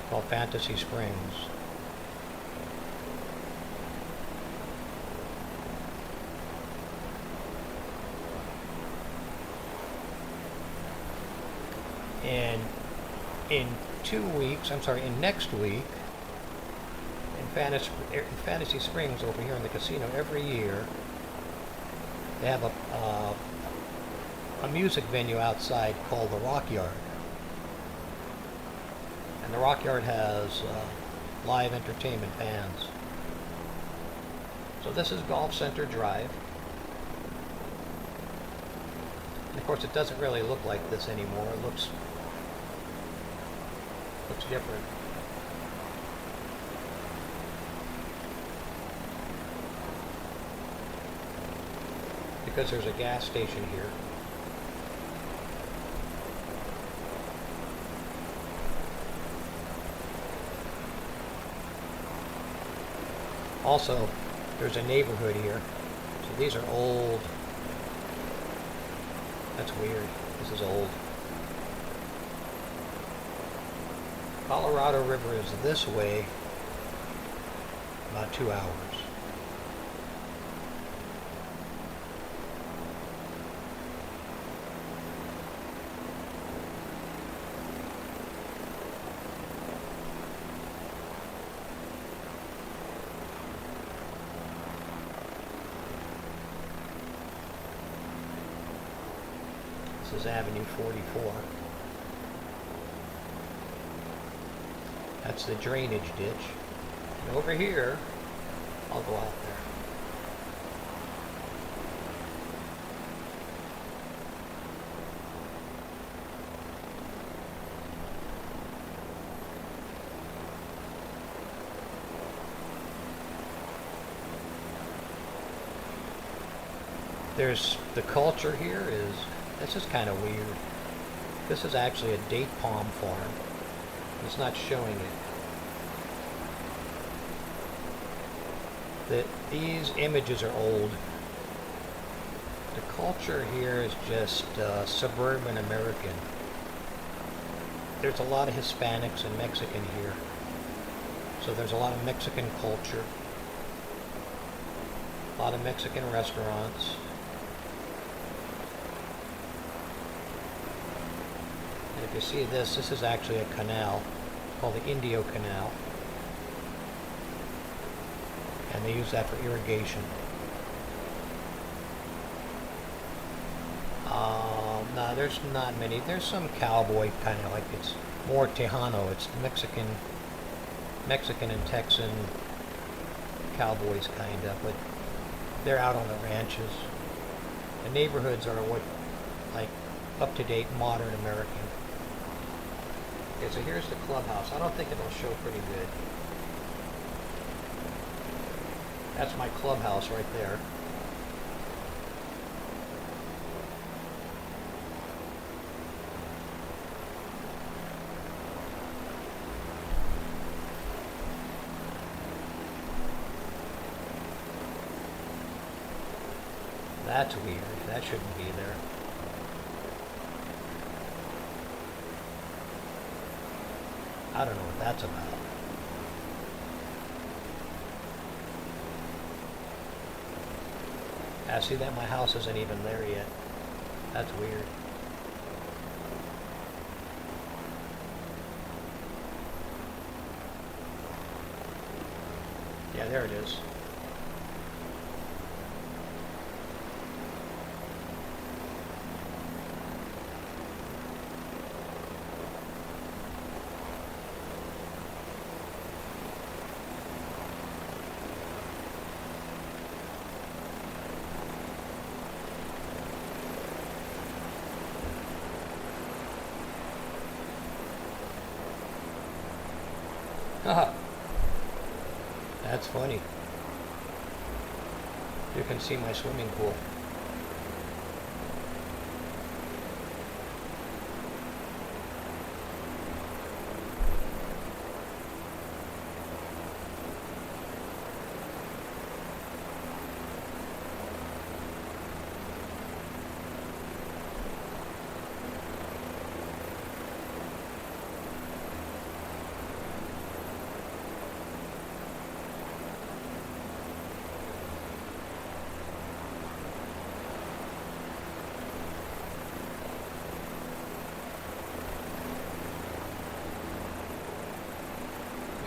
called Fantasy Springs. And in next week, in Fantasy Springs over here in the casino, every year they have a music venue outside called the Rock Yard. And the Rock Yard has live entertainment bands. So this is Golf Center Drive. And of course it doesn't really look like this anymore. It looks different. Because there's a gas station here. Also, there's a neighborhood here. So these are old. That's weird. This is old. Colorado River is this way about 2 hours. This is Avenue 44. That's the drainage ditch. And over here, I'll go out there. There's the culture here is, this is kind of weird. This is actually a date palm farm. It's not showing it. These images are old. The culture here is just suburban American. There's a lot of Hispanics and Mexican here. So there's a lot of Mexican culture. A lot of Mexican restaurants. And if you see this, this is actually a canal called the Indio Canal. And they use that for irrigation. No, there's not many. There's some cowboy kind of like, it's more Tejano. It's Mexican and Texan cowboys kind of, but they're out on the ranches. The neighborhoods are what, like, up-to-date modern American. Okay, so here's the clubhouse. I don't think it'll show pretty good. That's my clubhouse right there. That's weird. That shouldn't be there. I don't know what that's about. I see that my house isn't even there yet. That's weird. Yeah, there it is. Haha. That's funny. You can see my swimming pool.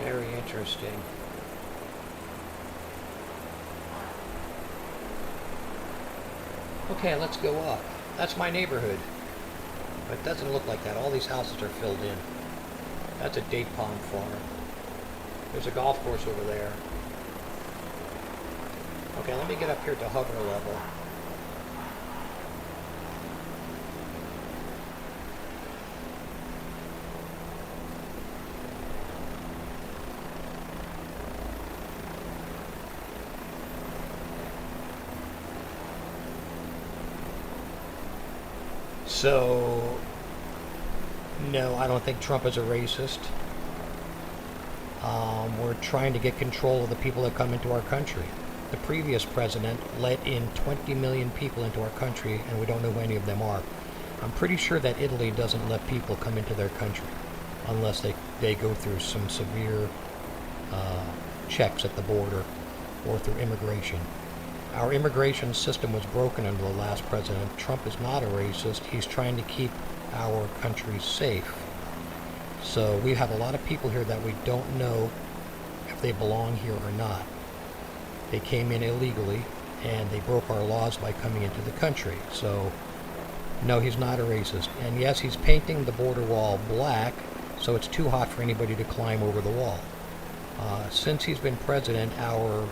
Very interesting. Okay, let's go up. That's my neighborhood. But it doesn't look like that. All these houses are filled in. That's a date palm farm. There's a golf course over there. Okay, let me get up here to hover level. So, no, I don't think Trump is a racist. We're trying to get control of the people that come into our country. The previous president let in 20 million people into our country, and we don't know who any of them are. I'm pretty sure that Italy doesn't let people come into their country unless they go through some severe checks at the border or through immigration. Our immigration system was broken under the last president. Trump is not a racist. He's trying to keep our country safe. So we have a lot of people here that we don't know if they belong here or not. They came in illegally and they broke our laws by coming into the country. So no, he's not a racist. And yes, he's painting the border wall black so it's too hot for anybody to climb over the wall. Since he's been president, our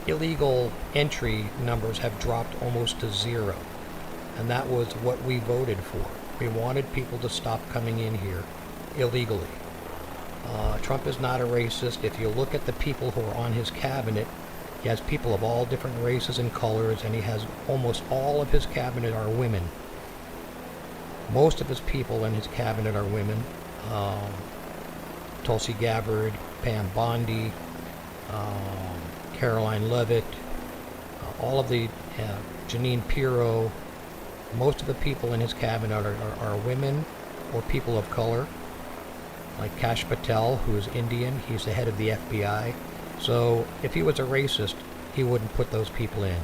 illegal entry numbers have dropped almost to zero. And that was what we voted for. We wanted people to stop coming in here illegally. Trump is not a racist. If you look at the people who are on his cabinet, he has people of all different races and colors, and he has almost all of his cabinet are women. Most of his people in his cabinet are women. Tulsi Gabbard, Pam Bondi, Caroline Leavitt, all of the Janine Pirro. Most of the people in his cabinet are women or people of color, like Kash Patel, who is Indian. He's the head of the FBI. So if he was a racist, he wouldn't put those people in.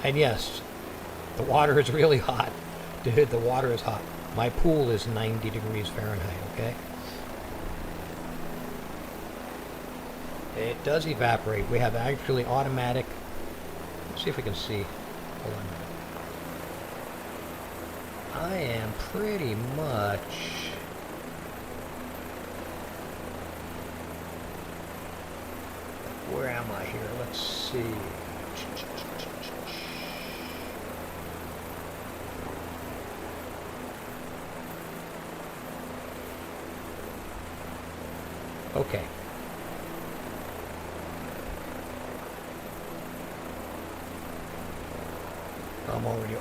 And yes, the water is really hot. Dude, the water is hot. My pool is 90 degrees Fahrenheit, okay? It does evaporate. We have actually automatic... Let's see if we can see. Hold on a minute. I am pretty much... Where am I here? Let's see. Okay.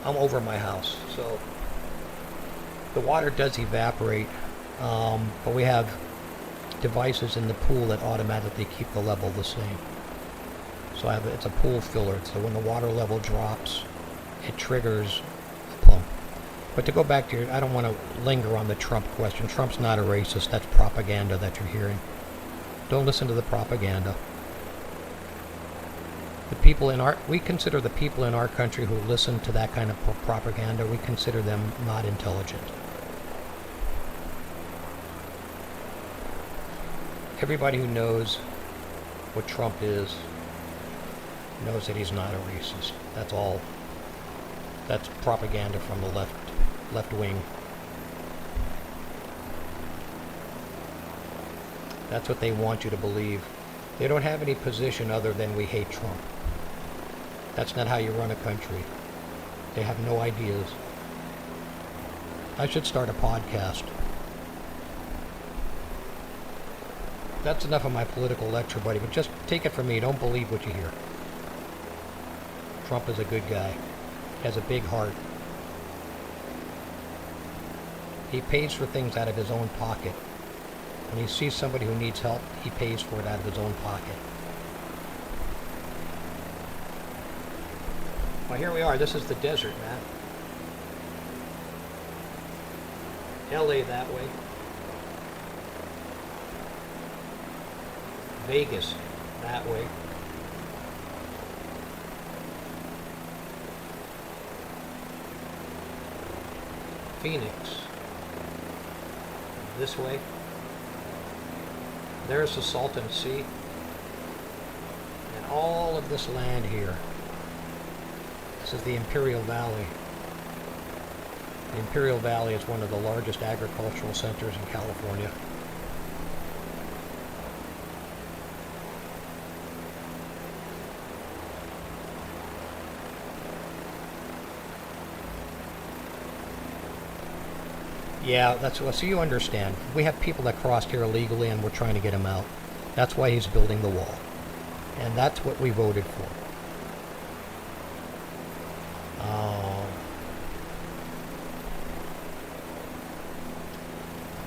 I'm over my house, so the water does evaporate, but we have devices in the pool that automatically keep the level the same. So it's a pool filler, so when the water level drops, it triggers a pump. But to go back to I don't want to linger on the Trump question. Trump's not a racist. That's propaganda that you're hearing. Don't listen to the propaganda. The people we consider the people in our country who listen to that kind of propaganda, we consider them not intelligent. Everybody who knows what Trump is knows that he's not a racist. That's all. That's propaganda from the left wing. That's what they want you to believe. They don't have any position other than we hate Trump. That's not how you run a country. They have no ideas. I should start a podcast. That's enough of my political lecture, buddy, but just take it from me. Don't believe what you hear. Trump is a good guy. He has a big heart. He pays for things out of his own pocket. When he sees somebody who needs help, he pays for it out of his own pocket. Well, here we are. This is the desert, man. LA that way. Vegas that way. Phoenix this way. There's the Salton Sea. And all of this land here. This is the Imperial Valley. The Imperial Valley is one of the largest agricultural centers in California. Yeah, that's so you understand. We have people that crossed here illegally and we're trying to get them out. That's why he's building the wall. And that's what we voted for.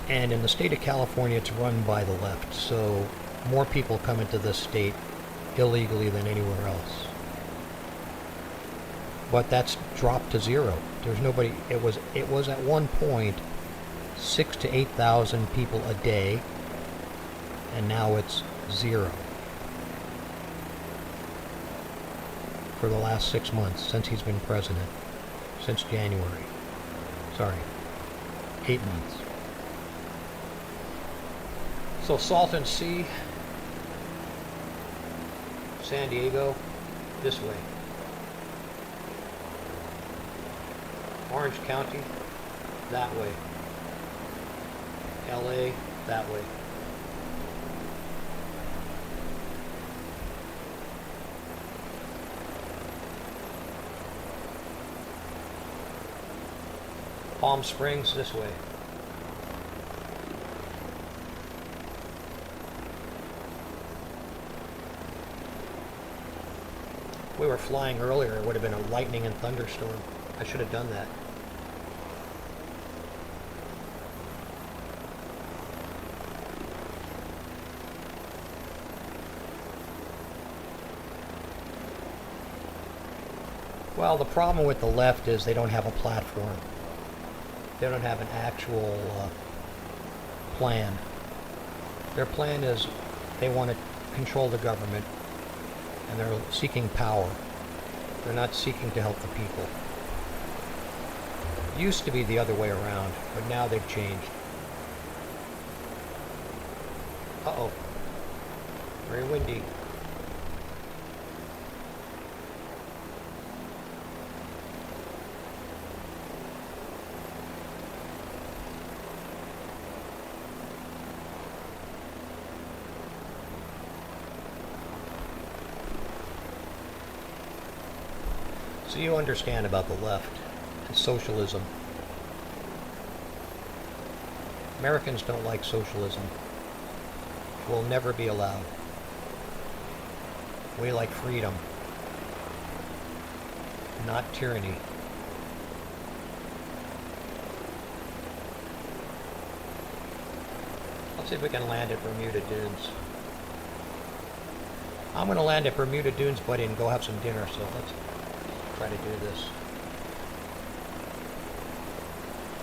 And in the state of California, it's run by the left, so more people come into this state illegally than anywhere else. But that's dropped to zero. There's nobody. It was at one point 6,000 to 8,000 people a day, and now it's zero. For the last 6 months since he's been president, since January. Sorry, 8 months. So Salton Sea, San Diego, this way. Orange County, that way. LA, that way. Palm Springs, this way. If we were flying earlier, it would have been a lightning and thunderstorm. I should have done that. Well, the problem with the left is they don't have a platform. They don't have an actual plan. Their plan is they want to control the government, and they're seeking power. They're not seeking to help the people. It used to be the other way around, but now they've changed. Uh-oh. Very windy. So you understand about the left and socialism. Americans don't like socialism. It will never be allowed. We like freedom, not tyranny. Let's see if we can land at Bermuda Dunes. I'm going to land at Bermuda Dunes, buddy, and go have some dinner, so let's try to do this.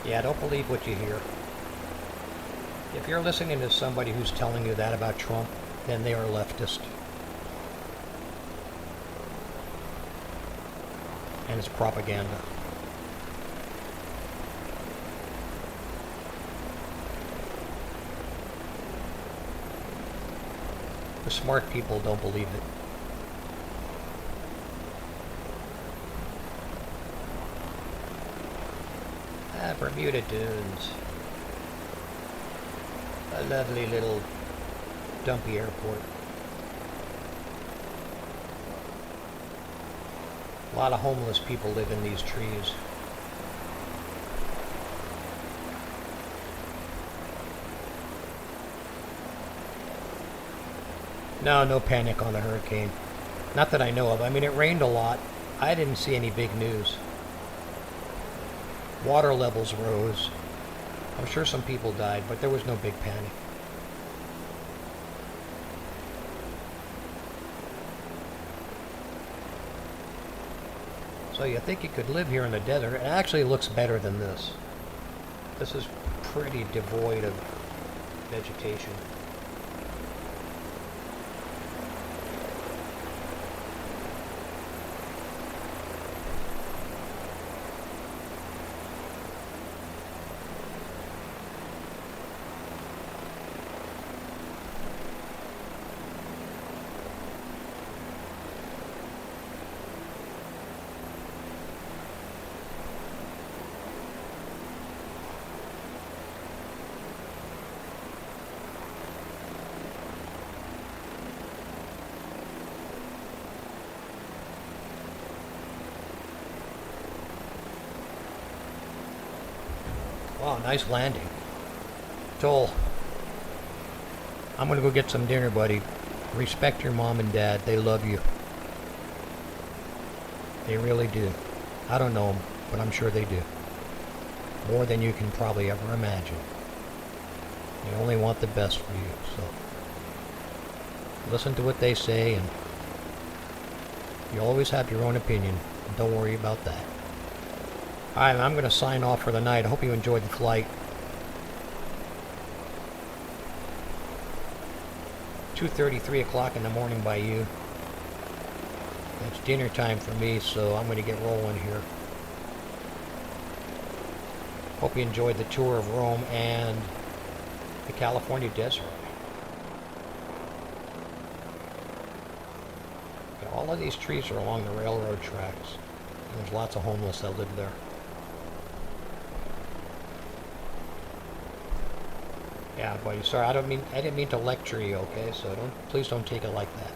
Yeah, don't believe what you hear. If you're listening to somebody who's telling you that about Trump, then they are leftist. And it's propaganda. The smart people don't believe it. Bermuda Dunes. A lovely little dumpy airport. A lot of homeless people live in these trees. No panic on the hurricane. Not that I know of. I mean, it rained a lot. I didn't see any big news. Water levels rose. I'm sure some people died, but there was no big panic. So you think you could live here in the desert? It actually looks better than this. This is pretty devoid of vegetation. Wow, nice landing. Joel, I'm gonna go get some dinner, buddy. Respect your mom and dad. They love you. They really do. I don't know them, but I'm sure they do. More than you can probably ever imagine. They only want the best for you, so listen to what they say, and you always have your own opinion, and don't worry about that. Alright, I'm going to sign off for the night. I hope you enjoyed the flight. 2:30, 3 o'clock in the morning by you. It's dinner time for me, so I'm going to get rolling here. Hope you enjoyed the tour of Rome and the California desert. Yeah, all of these trees are along the railroad tracks. And there's lots of homeless that live there. Yeah, buddy. Sorry, I didn't mean to lecture you. Okay, so please don't take it like that.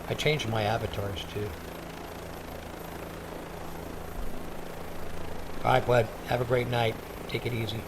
I changed my avatars too. Alright, bud. Have a great night. Take it easy.